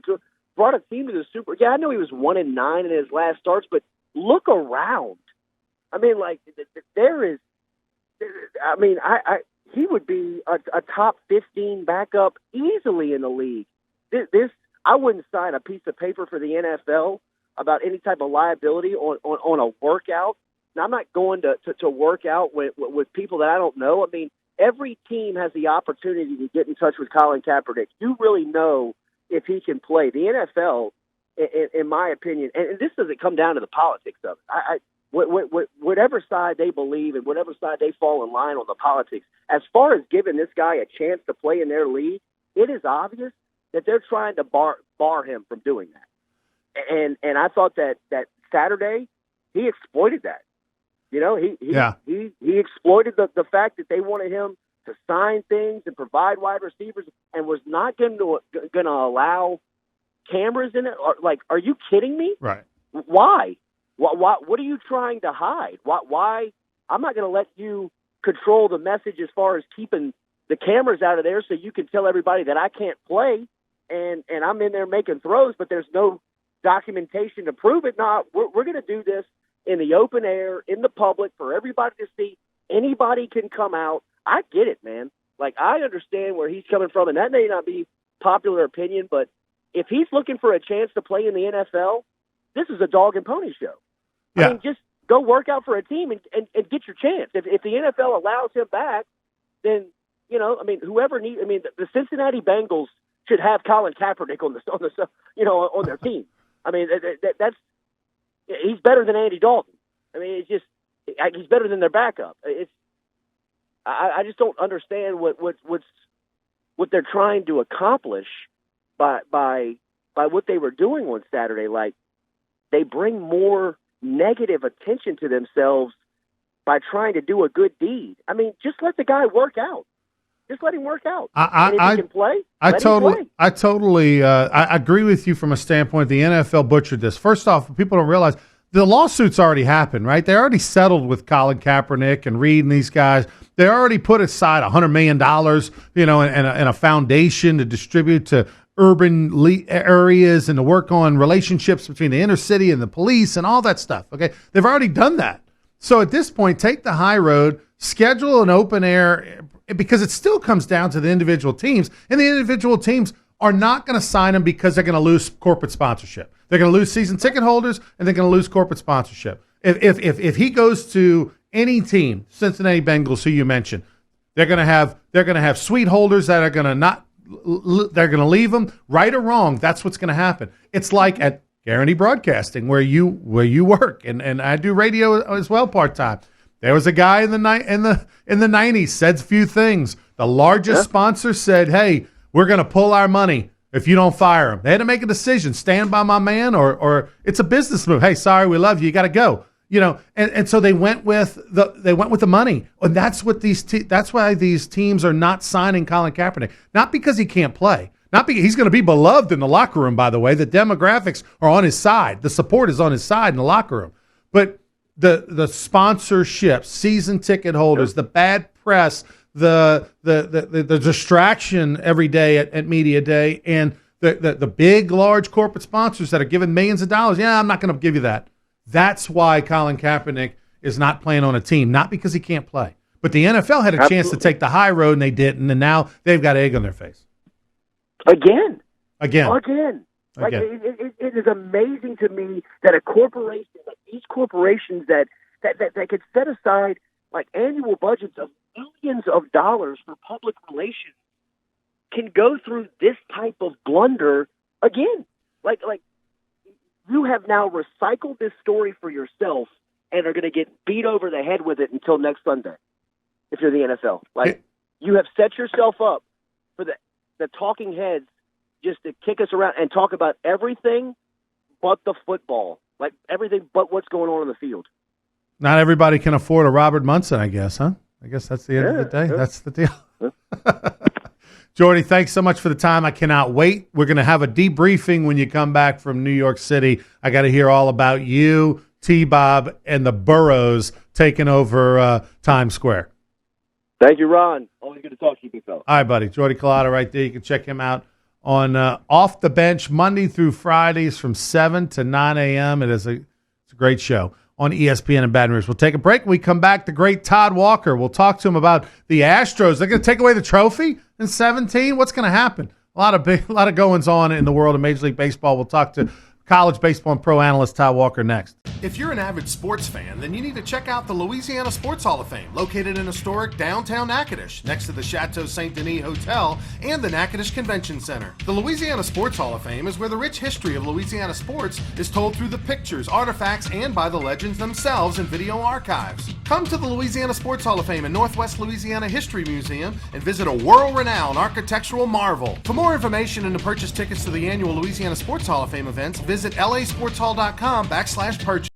brought a team to the Super Bowl, I know he was 1-9 in his last starts, but look around. I mean, like, he would be a top 15 backup easily in the league. I wouldn't sign a piece of paper for the NFL about any type of liability on a workout. Now, I'm not going to work out with people that I don't know. I mean, every team has the opportunity to get in touch with Colin Kaepernick. You really know if he can play. The NFL, in my opinion, and this doesn't come down to the politics of it. Whatever side they believe and whatever side they fall in line on the politics, as far as giving this guy a chance to play in their league, it is obvious that they're trying to bar him from doing that. And I thought that Saturday he exploited that. You know, he exploited the fact that they wanted him to sign things and provide wide receivers, and was not going to allow cameras in it. Like, are you kidding me? Right. Why? What are you trying to hide? Why? I'm not going to let you control the message as far as keeping the cameras out of there so you can tell everybody that I can't play and I'm in there making throws, but there's no documentation to prove it. No, we're going to do this in the open air, in the public, for everybody to see. Anybody can come out. I get it, man. Like, I understand where he's coming from, and that may not be popular opinion, but if he's looking for a chance to play in the NFL, this is a dog and pony show. Yeah. I mean, just go work out for a team and get your chance. If the NFL allows him back, then, you know, I mean, whoever needs, I mean, the Cincinnati Bengals should have Colin Kaepernick on their team. I mean, that's he's better than Andy Dalton. I mean, it's just he's better than their backup. I just don't understand what they're trying to accomplish by what they were doing on Saturday. Like, they bring more negative attention to themselves by trying to do a good deed. I mean, just let the guy work out. Just let him work out. And if he can play, let him play. I totally agree with you from a standpoint. The NFL butchered this. First off, people don't realize the lawsuits already happened, right? They already settled with Colin Kaepernick and Reed and these guys. They already put aside $100 million, you know, and a foundation to distribute to urban areas and to work on relationships between the inner city and the police and all that stuff. Okay, they've already done that. So at this point, take the high road, schedule an open air, because it still comes down to the individual teams, and the individual teams are not going to sign him because they're going to lose corporate sponsorship. They're going to lose season ticket holders, and they're going to lose corporate sponsorship. If he goes to any team, Cincinnati Bengals, who you mentioned, they're going to have suite holders that are going to not. They're going to leave them, right or wrong. That's what's going to happen. It's like at Guarantee Broadcasting, where you work, and I do radio as well part time. There was a guy in the 90s said a few things. The largest sponsor said, "Hey, we're going to pull our money if you don't fire him." They had to make a decision: stand by my man, or it's a business move. Hey, sorry, we love you. You got to go. You know, and so they went with the money, and that's what that's why these teams are not signing Colin Kaepernick. Not because he can't play, not because he's going to be beloved in the locker room. By the way, the demographics are on his side, the support is on his side in the locker room. But the sponsorships, season ticket holders, the bad press, the distraction every day at media day, and the big large corporate sponsors that are giving millions of dollars. Yeah, I'm not going to give you that. That's why Colin Kaepernick is not playing on a team, not because he can't play. But the NFL had a chance to take the high road, and they didn't, and now they've got egg on their face. Again. Like, it is amazing to me that a corporation, like these corporations that could set aside like annual budgets of millions of dollars for public relations, can go through this type of blunder again. Like you have now recycled this story for yourself and are going to get beat over the head with it until next Sunday if you're the NFL. Like, you have set yourself up for the talking heads just to kick us around and talk about everything but the football, like everything but what's going on in the field. Not everybody can afford a Robert Munson, I guess, huh? I guess that's the end of the day. Yeah. That's the deal. Jordy, thanks so much for the time. I cannot wait. We're going to have a debriefing when you come back from New York City. I got to hear all about you, T-Bob, and the Burrows taking over Times Square. Thank you, Ron. Always good to talk to you, big fella. All right, buddy. Jordy Culotta right there. You can check him out on Off the Bench Monday through Fridays from 7 to 9 a.m. It's a great show on ESPN in Baton Rouge. We'll take a break. When we come back, the great Todd Walker. We'll talk to him about the Astros. They're going to take away the trophy in 17. What's going to happen? A lot of goings on in the world of Major League Baseball. We'll talk to college baseball and pro analyst Todd Walker next. If you're an avid sports fan, then you need to check out the Louisiana Sports Hall of Fame, located in historic downtown Natchitoches, next to the Chateau Saint Denis Hotel and the Natchitoches Convention Center. The Louisiana Sports Hall of Fame is where the rich history of Louisiana sports is told through the pictures, artifacts, and by the legends themselves in video archives. Come to the Louisiana Sports Hall of Fame and Northwest Louisiana History Museum and visit a world-renowned architectural marvel. For more information and to purchase tickets to the annual Louisiana Sports Hall of Fame events, visit lasportshall.com/purchase.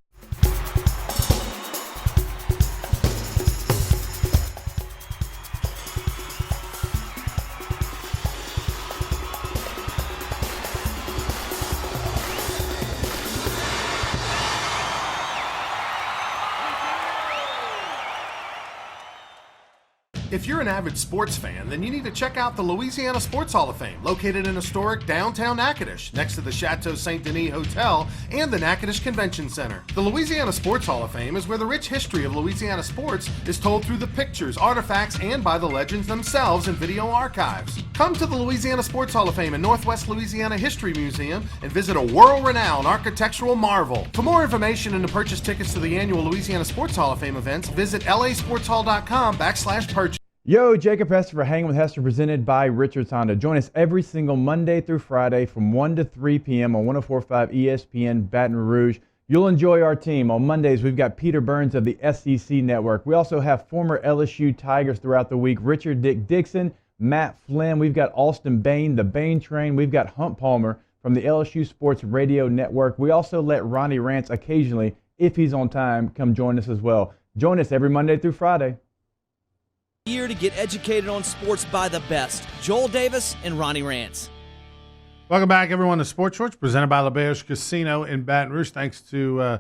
If you're an avid sports fan, then you need to check out the Louisiana Sports Hall of Fame, located in historic downtown Natchitoches, next to the Chateau Saint Denis Hotel and the Natchitoches Convention Center. The Louisiana Sports Hall of Fame is where the rich history of Louisiana sports is told through the pictures, artifacts, and by the legends themselves in video archives. Come to the Louisiana Sports Hall of Fame and Northwest Louisiana History Museum and visit a world-renowned architectural marvel. For more information and to purchase tickets to the annual Louisiana Sports Hall of Fame events, visit lasportshall.com/purchase. Yo, Jacob Hester for Hanging with Hester, presented by Richards Honda. Join us every single Monday through Friday from 1 to 3 p.m. on 104.5 ESPN Baton Rouge. You'll enjoy our team. On Mondays, we've got Peter Burns of the SEC Network. We also have former LSU Tigers throughout the week, Richard Dick Dixon, Matt Flynn. We've got Austin Bain, the Bain Train. We've got Hunt Palmer from the LSU Sports Radio Network. We also let Ronnie Rance occasionally, if he's on time, come join us as well. Join us every Monday through Friday. Here to get educated on sports by the best. Joel Davis and Ronnie Rance. Welcome back, everyone, to Sports Shorts, presented by LeBear's Casino in Baton Rouge. Thanks to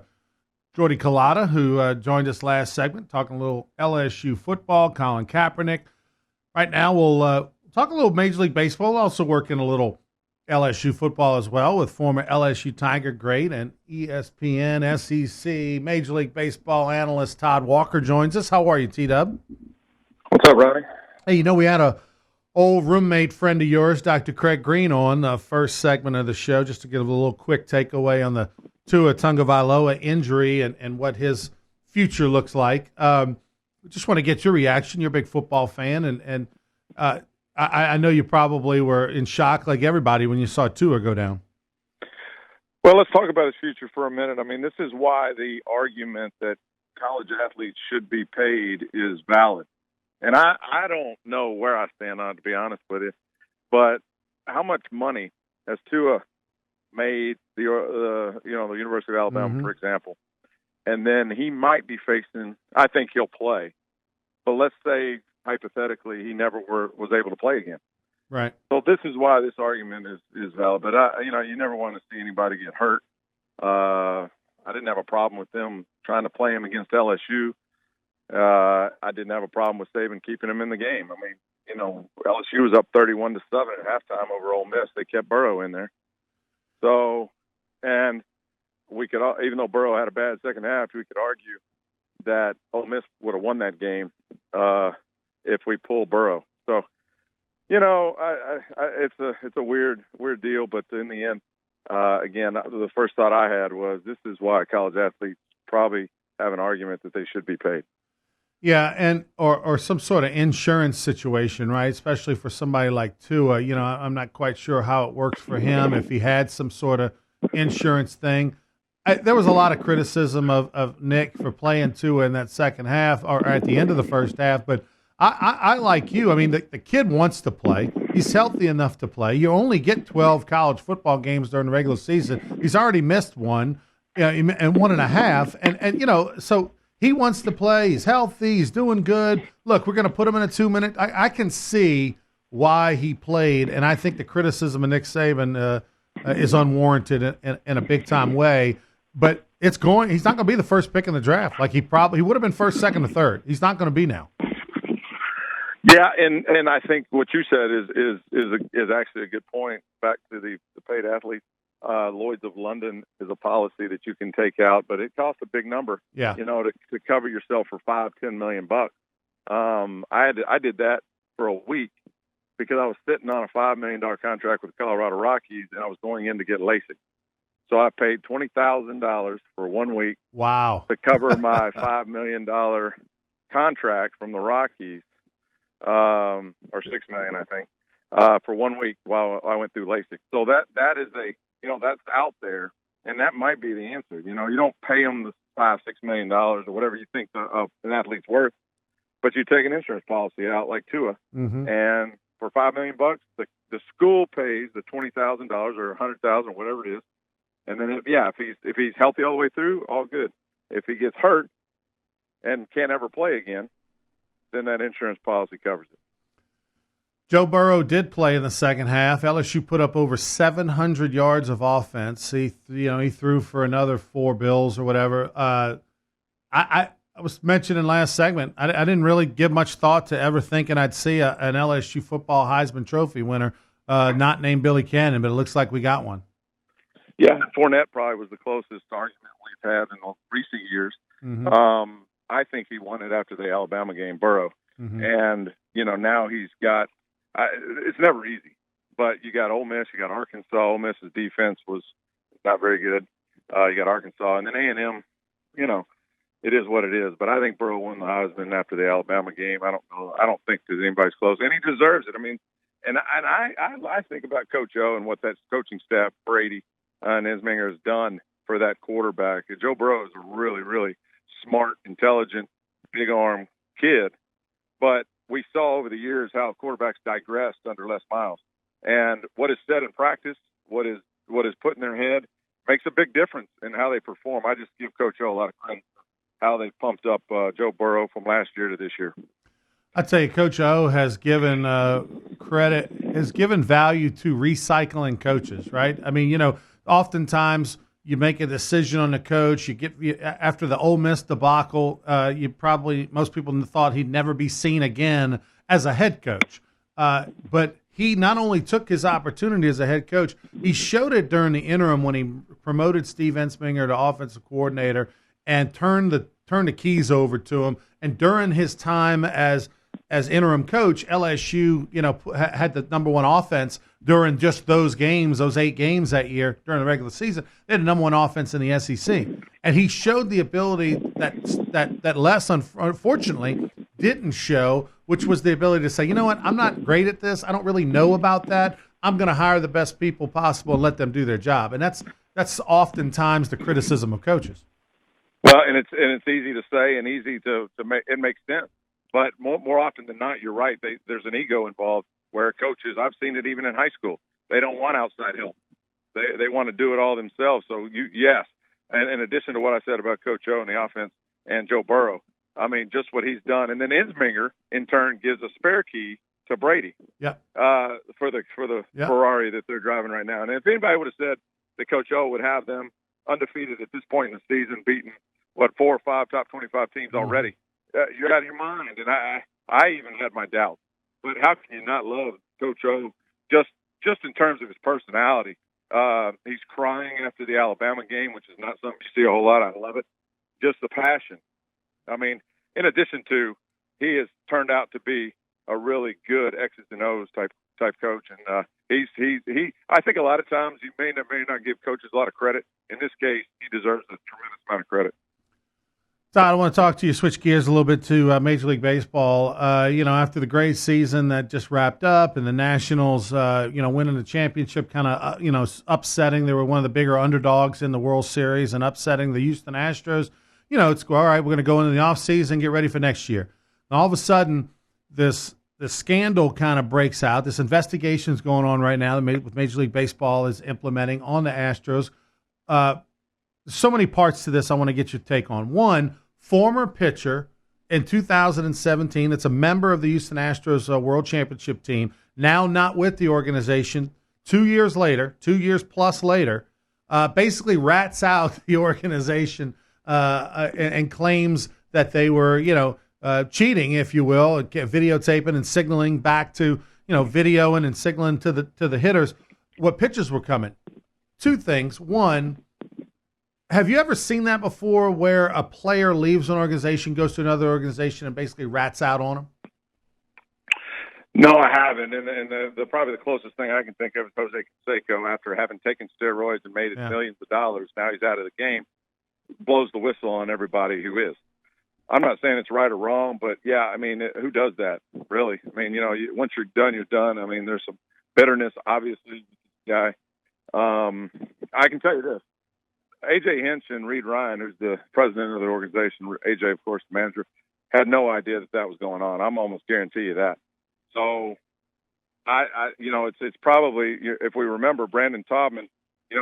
Jordy Collada, who joined us last segment, talking a little LSU football, Colin Kaepernick. Right now, we'll talk a little Major League Baseball, also working a little LSU football as well with former LSU Tiger great and ESPN, SEC, Major League Baseball analyst Todd Walker joins us. How are you, T-Dub? What's up, Ronnie? Hey, you know, we had a old roommate friend of yours, Dr. Craig Green, on the first segment of the show, just to give a little quick takeaway on the Tua Tagovailoa injury and what his future looks like. Just want to get your reaction. You're a big football fan, and I know you probably were in shock, like everybody, when you saw Tua go down. Well, let's talk about his future for a minute. I mean, this is why the argument that college athletes should be paid is valid. And I don't know where I stand on it, to be honest with you, but how much money has Tua made the University of Alabama, for example, and then he might be facing. I think he'll play, but let's say hypothetically he never was able to play again. Right. So this is why this argument is valid. But you never want to see anybody get hurt. I didn't have a problem with them trying to play him against LSU. I didn't have a problem with Saban keeping him in the game. I mean, LSU was up 31-7 at halftime over Ole Miss. They kept Burrow in there. So, and we could, even though Burrow had a bad second half, we could argue that Ole Miss would have won that game if we pull Burrow. So, it's a weird deal. But in the end, again, the first thought I had was this is why college athletes probably have an argument that they should be paid. Yeah, and or some sort of insurance situation, right? Especially for somebody like Tua. I'm not quite sure how it works for him if he had some sort of insurance thing. There was a lot of criticism of Nick for playing Tua in that second half or at the end of the first half, but I like you. I mean, the kid wants to play. He's healthy enough to play. You only get 12 college football games during the regular season. He's already missed one and 1.5, and so he wants to play. He's healthy. He's doing good. Look, we're going to put him in a 2-minute. I can see why he played, and I think the criticism of Nick Saban is unwarranted in a big-time way. But he's not going to be the first pick in the draft. Like he would have been first, second, or third. He's not going to be now. Yeah, and I think what you said is actually a good point. Back to the paid athletes. Lloyd's of London is a policy that you can take out, but it costs a big number. Yeah. To cover yourself for $5-10 million bucks. I did that for a week because I was sitting on a $5 million contract with the Colorado Rockies, and I was going in to get LASIK. So I paid $20,000 for 1 week Wow. to cover my $5 million contract from the Rockies, or $6 million, I think, for 1 week while I went through LASIK. So that is that's out there, and that might be the answer. You don't pay them the $5-6 million or whatever you think an athlete's worth, but you take an insurance policy out like Tua, and for $5 million, the school pays the $20,000 or $100,000, whatever it is. And then, if he's healthy all the way through, all good. If he gets hurt and can't ever play again, then that insurance policy covers it. Joe Burrow did play in the second half. LSU put up over 700 yards of offense. He threw for another 4 bills or whatever. I was mentioning last segment, I didn't really give much thought to ever thinking I'd see an LSU football Heisman Trophy winner not named Billy Cannon, but it looks like we got one. Yeah, Fournette probably was the closest argument we've had in the recent years. I think he won it after the Alabama game, Burrow. And, now he's got it's never easy. But you got Ole Miss, you got Arkansas. Ole Miss's defense was not very good. You got Arkansas. And then A&M, it is what it is. But I think Burrow won the Heisman after the Alabama game. I don't know. I don't think that anybody's close. And he deserves it. I mean, and I think about Coach O and what that coaching staff, Brady, and Ensminger has done for that quarterback. Joe Burrow is a really, really smart, intelligent, big-arm kid. But we saw over the years how quarterbacks digressed under Les Miles. And what is said in practice, what is put in their head, makes a big difference in how they perform. I just give Coach O a lot of credit for how they pumped up Joe Burrow from last year to this year. I tell you, Coach O has given value to recycling coaches, right? I mean, oftentimes you make a decision on the coach. After the Ole Miss debacle, most people thought he'd never be seen again as a head coach. But he not only took his opportunity as a head coach, he showed it during the interim when he promoted Steve Ensminger to offensive coordinator and turned the keys over to him. And during his time as interim coach, LSU, had the number one offense during just those games, those 8 games that year during the regular season. They had the number one offense in the SEC, and he showed the ability that Les, unfortunately, didn't show, which was the ability to say, you know what, I'm not great at this. I don't really know about that. I'm going to hire the best people possible and let them do their job, and that's oftentimes the criticism of coaches. Well, and it's easy to say and easy to make. It makes sense. But more often than not, you're right. There's an ego involved where coaches, I've seen it even in high school, they don't want outside help. They want to do it all themselves. So, yes. And in addition to what I said about Coach O and the offense and Joe Burrow, I mean, just what he's done. And then Ensminger, in turn, gives a spare key to Brady for the Ferrari that they're driving right now. And if anybody would have said that Coach O would have them undefeated at this point in the season, beating, 4 or 5 top 25 teams already, you're out of your mind. And I even had my doubts. But how can you not love Coach O just in terms of his personality? He's crying after the Alabama game, which is not something you see a whole lot. I love it. Just the passion. I mean, in addition to, he has turned out to be a really good X's and O's type coach. And he I think a lot of times you may not give coaches a lot of credit. In this case, he deserves a tremendous amount of credit. Todd, I want to talk to you, switch gears a little bit to Major League Baseball. After the great season that just wrapped up and the Nationals, winning the championship, kind of, upsetting. They were one of the bigger underdogs in the World Series and upsetting the Houston Astros. It's all right, we're going to go into the offseason, get ready for next year. And all of a sudden, this scandal kind of breaks out. This investigation is going on right now that Major League Baseball is implementing on the Astros. So many parts to this I want to get your take on. One, former pitcher in 2017 that's a member of the Houston Astros World Championship team, now not with the organization, 2 years plus later, basically rats out the organization and claims that they were, cheating, if you will, videotaping and signaling back to, videoing and signaling to the hitters what pitches were coming. Two things. One, have you ever seen that before where a player leaves an organization, goes to another organization, and basically rats out on them? No, I haven't. And the probably the closest thing I can think of is Jose Canseco, after having taken steroids and made it millions of dollars. Now he's out of the game, blows the whistle on everybody who is. I'm not saying it's right or wrong, but yeah, I mean, who does that, really? I mean, once you're done, you're done. I mean, there's some bitterness, obviously, guy. I can tell you this. A.J. Hinch and Reed Ryan, who's the president of the organization, A.J., of course, the manager, had no idea that was going on. I'm almost guarantee you that. So, it's probably, if we remember, Brandon Taubman,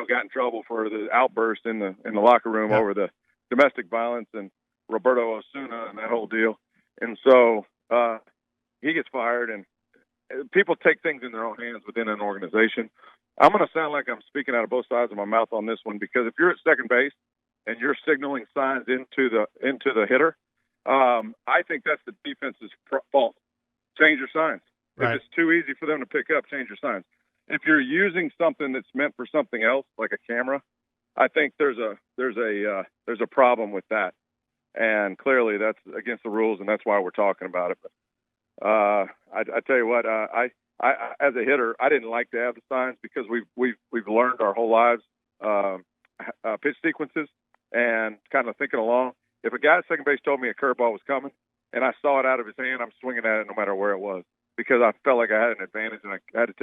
got in trouble for the outburst in the locker room over the domestic violence and Roberto Osuna and that whole deal. And so he gets fired, and people take things in their own hands within an organization. I'm going to sound like I'm speaking out of both sides of my mouth on this one, because if you're at second base and you're signaling signs into the hitter, I think that's the defense's fault. Change your signs. Right. If it's too easy for them to pick up, change your signs. If you're using something that's meant for something else, like a camera, I think there's a problem with that. And clearly that's against the rules, and that's why we're talking about it. But I tell you what, I as a hitter, I didn't like to have the signs, because we've learned our whole lives pitch sequences and kind of thinking along. If a guy at second base told me a curveball was coming and I saw it out of his hand, I'm swinging at it no matter where it was, because I felt like I had an advantage and I had to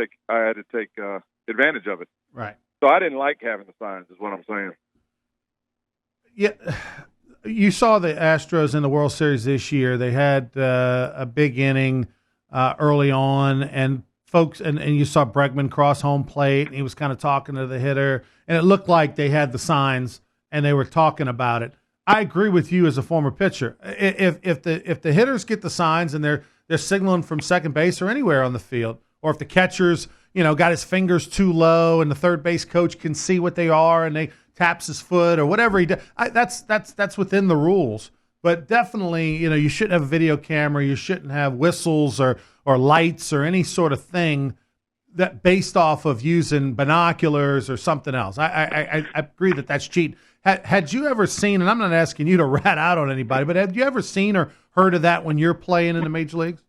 take advantage of it. Right. So I didn't like having the signs, is what I'm saying. Yeah. You saw the Astros in the World Series this year. They had a big inning early on, and folks, and you saw Bregman cross home plate, and he was kind of talking to the hitter, and it looked like they had the signs and they were talking about it. I agree with you as a former pitcher. If the hitters get the signs and they're signaling from second base or anywhere on the field, or if the catcher's got his fingers too low and the third base coach can see what they are and they taps his foot or whatever he does, that's within the rules. But definitely, you shouldn't have a video camera. You shouldn't have whistles or lights or any sort of thing that based off of using binoculars or something else. I agree that that's cheating. Had you ever seen, and I'm not asking you to rat out on anybody, but had you ever seen or heard of that when you're playing in the major leagues?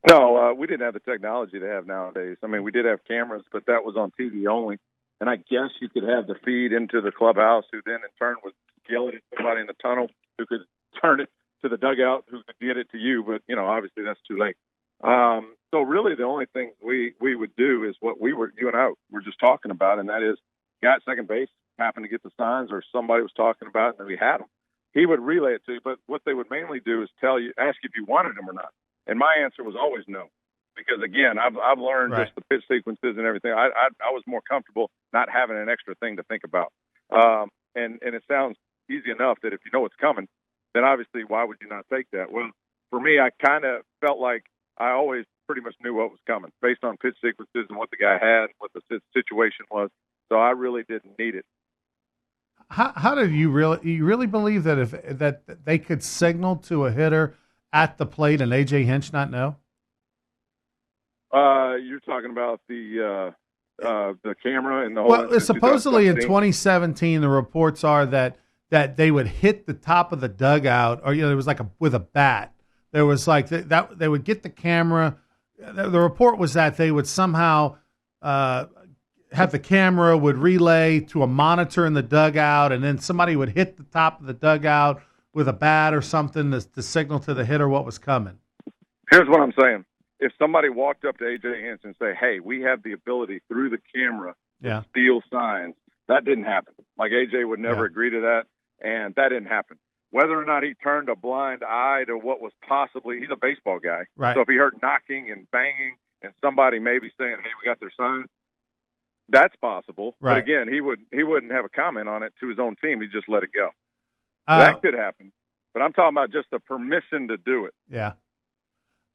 No, we didn't have the technology they have nowadays. I mean, we did have cameras, but that was on TV only. And I guess you could have the feed into the clubhouse, who then in turn would yell it at somebody in the tunnel, who could turn it to the dugout, who could get it to you. But, obviously that's too late. So really the only thing we would do is what you and I were just talking about, and that is guy at second base happened to get the signs, or somebody was talking about it and we had them. He would relay it to you, but what they would mainly do is ask if you wanted them or not. And my answer was always no. Because, again, I've learned just the pitch sequences and everything. I was more comfortable not having an extra thing to think about. And it sounds easy enough that if you know what's coming, then obviously why would you not take that? Well, for me, I kind of felt like I always pretty much knew what was coming based on pitch sequences and what the guy had, what the situation was. So I really didn't need it. How did you really believe that that they could signal to a hitter at the plate and A.J. Hinch not know? You're talking about the camera and the whole. Well, supposedly in 2017, the reports are that they would hit the top of the dugout, or it was like with a bat. There was like that they would get the camera. The report was that they would somehow have the camera would relay to a monitor in the dugout, and then somebody would hit the top of the dugout with a bat or something to signal to the hitter what was coming. Here's what I'm saying. If somebody walked up to A.J. Hinch and say, hey, we have the ability through the camera to steal signs, that didn't happen. Like A.J. would never agree to that, and that didn't happen. Whether or not he turned a blind eye to what was possibly – he's a baseball guy. Right. So if he heard knocking and banging and somebody maybe saying, hey, we got their signs, that's possible. Right. But, again, he wouldn't have a comment on it to his own team. He'd just let it go. That could happen. But I'm talking about just the permission to do it. Yeah.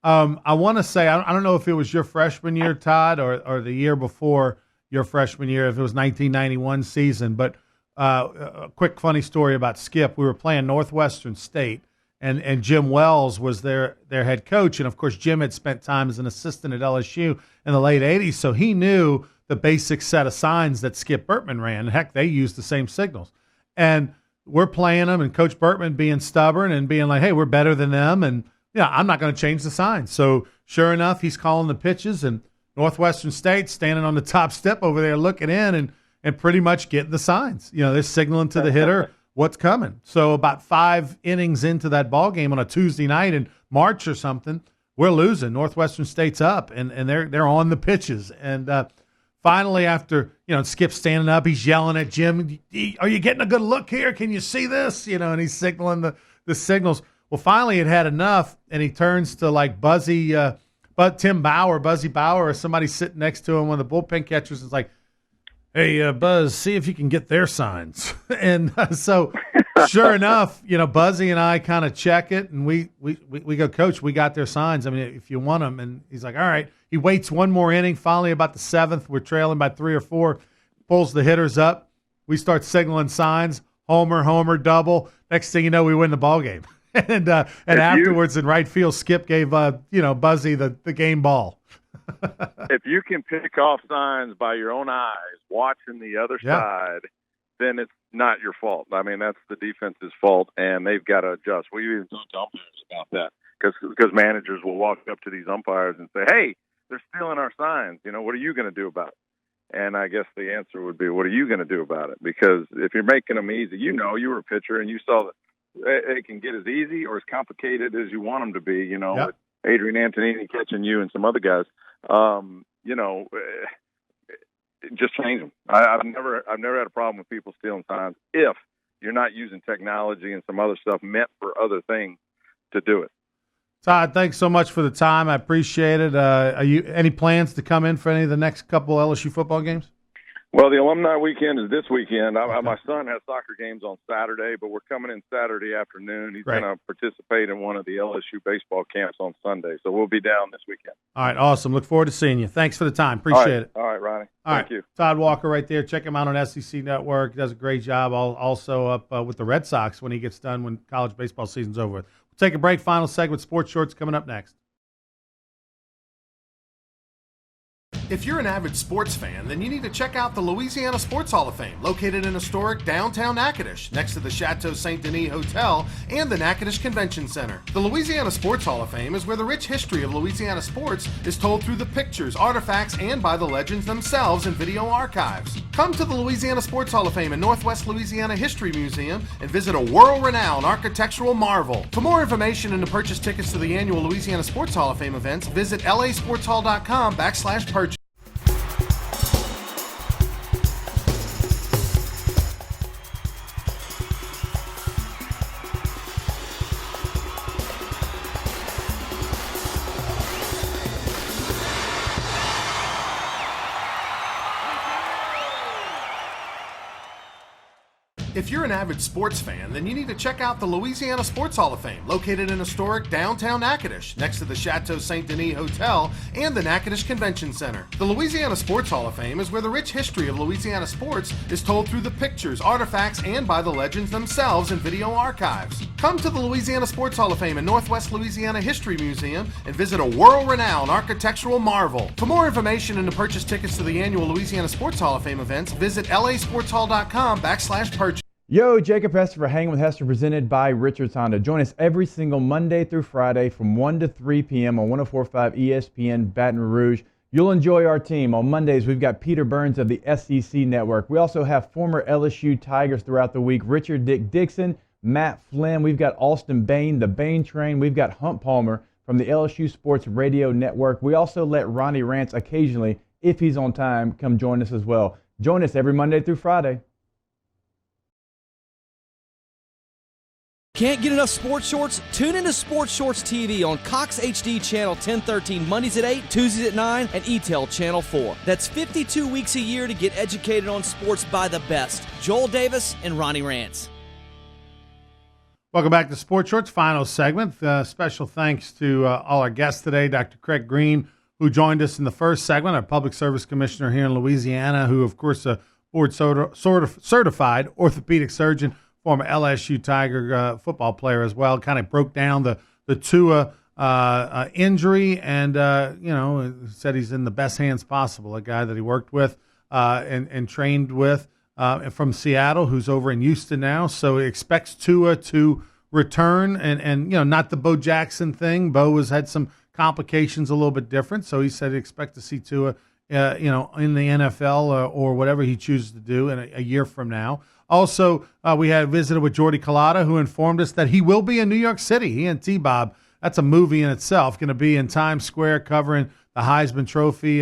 I want to say, I don't know if it was your freshman year, Todd, or the year before your freshman year, if it was 1991 season, but a quick funny story about Skip. We were playing Northwestern State, and Jim Wells was their head coach, and of course Jim had spent time as an assistant at LSU in the late 80s, so he knew the basic set of signs that Skip Bertman ran. Heck, they used the same signals. And we're playing them, and Coach Bertman being stubborn and being like, hey, we're better than them, and I'm not going to change the signs. So sure enough, he's calling the pitches, and Northwestern State standing on the top step over there looking in and pretty much getting the signs. You know, they're signaling to the hitter what's coming. So about 5 innings into that ball game on a Tuesday night in March or something, we're losing. Northwestern State's up, and they're on the pitches. And finally, after, Skip's standing up, he's yelling at Jim, "Are you getting a good look here? Can you see this?" And he's signaling the signals. Well, finally it had enough, and he turns to like Buzzy Bauer, or somebody sitting next to him, one of the bullpen catchers, is like, "Hey, Buzz, see if you can get their signs." And so sure enough, Buzzy and I kind of check it, and we go, "Coach, we got their signs. I mean, if you want them." And he's like, "All right." He waits one more inning. Finally, about the 7th, we're trailing by 3 or 4, pulls the hitters up. We start signaling signs, homer, double. Next thing you know, we win the ball game. And afterwards in right field, Skip gave Buzzy the game ball. If you can pick off signs by your own eyes, watching the other side, then it's not your fault. I mean, that's the defense's fault, and they've got to adjust. We even talked to umpires about that because managers will walk up to these umpires and say, "Hey, they're stealing our signs. What are you going to do about it?" And I guess the answer would be, what are you going to do about it? Because if you're making them easy, you were a pitcher and you saw that it can get as easy or as complicated as you want them to be, with Adrian Antonini catching you and some other guys. Just change them. I've never had a problem with people stealing signs if you're not using technology and some other stuff meant for other things to do it. Todd, thanks so much for the time. I appreciate it. Are you any plans to come in for any of the next couple LSU football games? Well, the alumni weekend is this weekend. My son has soccer games on Saturday, but we're coming in Saturday afternoon. He's going to participate in one of the LSU baseball camps on Sunday, so we'll be down this weekend. All right, awesome. Look forward to seeing you. Thanks for the time. Appreciate it. All right, Ronnie. Thank you. Todd Walker right there. Check him out on SEC Network. He does a great job. Also up with the Red Sox when he gets done when college baseball season's over with. We'll take a break. Final segment, Sports Shorts, coming up next. If you're an avid sports fan, then you need to check out the Louisiana Sports Hall of Fame, located in historic downtown Natchitoches, next to the Chateau Saint Denis Hotel and the Natchitoches Convention Center. The Louisiana Sports Hall of Fame is where the rich history of Louisiana sports is told through the pictures, artifacts, and by the legends themselves in video archives. Come to the Louisiana Sports Hall of Fame and Northwest Louisiana History Museum and visit a world-renowned architectural marvel. For more information and to purchase tickets to the annual Louisiana Sports Hall of Fame events, visit lasportshall.com/purchase. If you're an avid sports fan, then you need to check out the Louisiana Sports Hall of Fame, located in historic downtown Natchitoches, next to the Chateau Saint Denis Hotel and the Natchitoches Convention Center. The Louisiana Sports Hall of Fame is where the rich history of Louisiana sports is told through the pictures, artifacts, and by the legends themselves in video archives. Come to the Louisiana Sports Hall of Fame and Northwest Louisiana History Museum and visit a world-renowned architectural marvel. For more information and to purchase tickets to the annual Louisiana Sports Hall of Fame events, visit lasportshall.com/purchase. Yo, Jacob Hester for Hanging with Hester, presented by Richards Honda. Join us every single Monday through Friday from 1 to 3 p.m. on 104.5 ESPN Baton Rouge. You'll enjoy our team. On Mondays, we've got Peter Burns of the SEC Network. We also have former LSU Tigers throughout the week, Richard Dick Dixon, Matt Flynn. We've got Austin Bain, the Bain Train. We've got Hunt Palmer from the LSU Sports Radio Network. We also let Ronnie Rance occasionally, if he's on time, come join us as well. Join us every Monday through Friday. Can't get enough sports shorts? Tune into Sports Shorts TV on Cox HD Channel 1013 Mondays at 8, Tuesdays at 9, and ETEL Channel 4. That's 52 weeks a year to get educated on sports by the best. Joel Davis and Ronnie Rance. Welcome back to Sports Shorts, final segment. Special thanks to all our guests today, Dr. Craig Green, who joined us in the first segment, our public service commissioner here in Louisiana, who, of course, a board certified orthopedic surgeon, former LSU Tiger football player as well. Kind of broke down the Tua injury and, said he's in the best hands possible, a guy that he worked with and trained with from Seattle, who's over in Houston now. So he expects Tua to return and not the Bo Jackson thing. Bo had some complications a little bit different. So he said expect to see Tua, in the NFL or whatever he chooses to do in a year from now. Also, we had visited with Jordy Culotta, who informed us that he will be in New York City. He and T-Bob, that's a movie in itself, going to be in Times Square covering the Heisman Trophy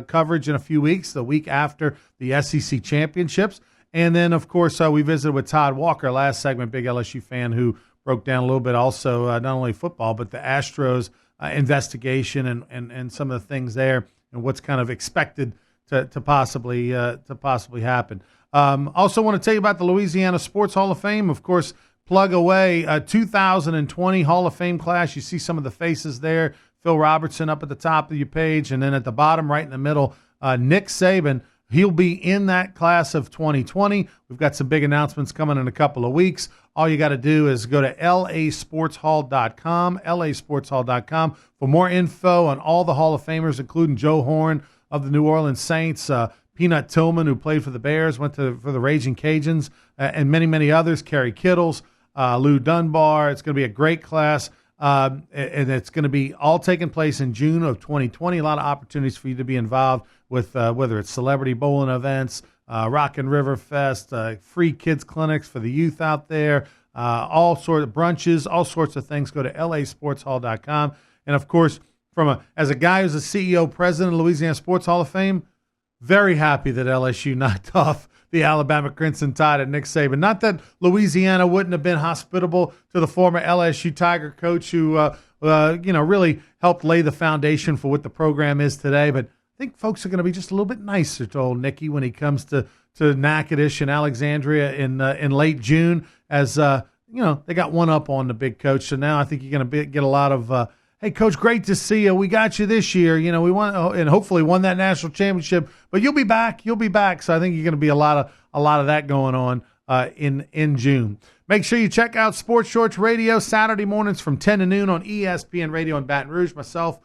coverage in a few weeks, the week after the SEC championships. And then, of course, we visited with Todd Walker, last segment, big LSU fan, who broke down a little bit also not only football, but the Astros investigation and some of the things there and what's kind of expected to possibly happen. Also want to tell you about the Louisiana Sports Hall of Fame. Of course, plug away 2020 Hall of Fame class. You see some of the faces there. Phil Robertson up at the top of your page, and then at the bottom right in the middle, Nick Saban. He'll be in that class of 2020. We've got some big announcements coming in a couple of weeks. All you got to do is go to lasportshall.com, lasportshall.com, for more info on all the Hall of Famers, including Joe Horn of the New Orleans Saints, Peanut Tillman, who played for the Bears, went for the Raging Cajuns, and many, many others, Kerry Kittles, Lou Dunbar. It's going to be a great class, and it's going to be all taking place in June of 2020. A lot of opportunities for you to be involved with whether it's celebrity bowling events, Rockin' River Fest, free kids clinics for the youth out there, all sorts of brunches, all sorts of things. Go to lasportshall.com. And, of course, as a guy who's a CEO, president of Louisiana Sports Hall of Fame, very happy that LSU knocked off the Alabama Crimson Tide at Nick Saban. Not that Louisiana wouldn't have been hospitable to the former LSU Tiger coach who, really helped lay the foundation for what the program is today, but I think folks are going to be just a little bit nicer to old Nicky when he comes to Natchitoches and Alexandria in late June, as they got one up on the big coach. So now I think you're going to get a lot of, hey, Coach, great to see you. We got you this year. We won and hopefully won that national championship. But you'll be back. You'll be back. So I think you're going to be a lot of that going on in June. Make sure you check out Sports Shorts Radio Saturday mornings from 10 to noon on ESPN Radio in Baton Rouge. Myself,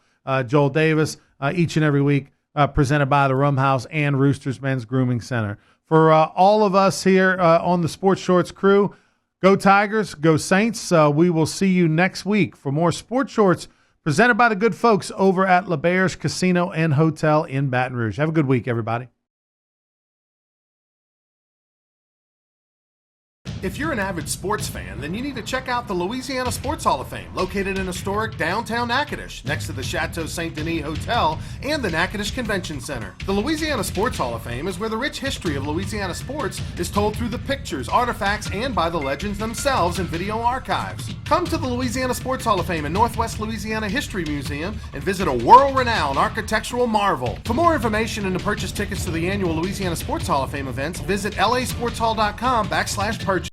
Joel Davis, each and every week. Presented by the Rum House and Roosters Men's Grooming Center. For all of us here on the Sports Shorts crew, go Tigers, go Saints. We will see you next week for more Sports Shorts presented by the good folks over at LeBair's Casino and Hotel in Baton Rouge. Have a good week, everybody. If you're an avid sports fan, then you need to check out the Louisiana Sports Hall of Fame, located in historic downtown Natchitoches, next to the Chateau Saint Denis Hotel and the Natchitoches Convention Center. The Louisiana Sports Hall of Fame is where the rich history of Louisiana sports is told through the pictures, artifacts, and by the legends themselves in video archives. Come to the Louisiana Sports Hall of Fame and Northwest Louisiana History Museum and visit a world-renowned architectural marvel. For more information and to purchase tickets to the annual Louisiana Sports Hall of Fame events, visit lasportshall.com/purchase.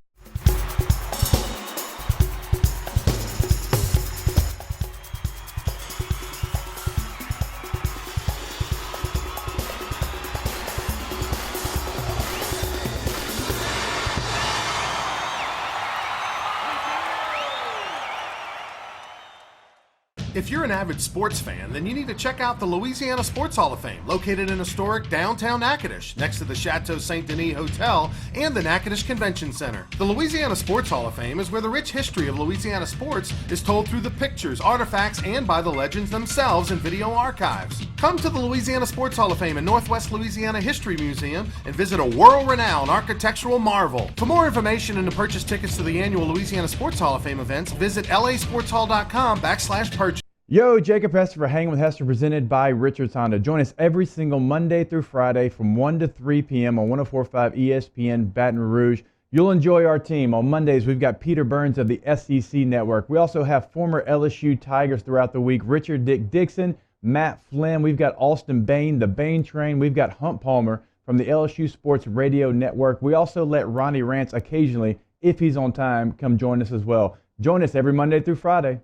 If you're an avid sports fan, then you need to check out the Louisiana Sports Hall of Fame, located in historic downtown Natchitoches, next to the Chateau Saint Denis Hotel and the Natchitoches Convention Center. The Louisiana Sports Hall of Fame is where the rich history of Louisiana sports is told through the pictures, artifacts, and by the legends themselves in video archives. Come to the Louisiana Sports Hall of Fame and Northwest Louisiana History Museum and visit a world-renowned architectural marvel. For more information and to purchase tickets to the annual Louisiana Sports Hall of Fame events, visit lasportshall.com/purchase. Yo, Jacob Hester for Hanging with Hester, presented by Richards Honda. Join us every single Monday through Friday from 1 to 3 p.m. on 104.5 ESPN Baton Rouge. You'll enjoy our team. On Mondays, we've got Peter Burns of the SEC Network. We also have former LSU Tigers throughout the week, Richard Dick Dixon, Matt Flynn. We've got Austin Bain, the Bain Train. We've got Hunt Palmer from the LSU Sports Radio Network. We also let Ronnie Rance occasionally, if he's on time, come join us as well. Join us every Monday through Friday.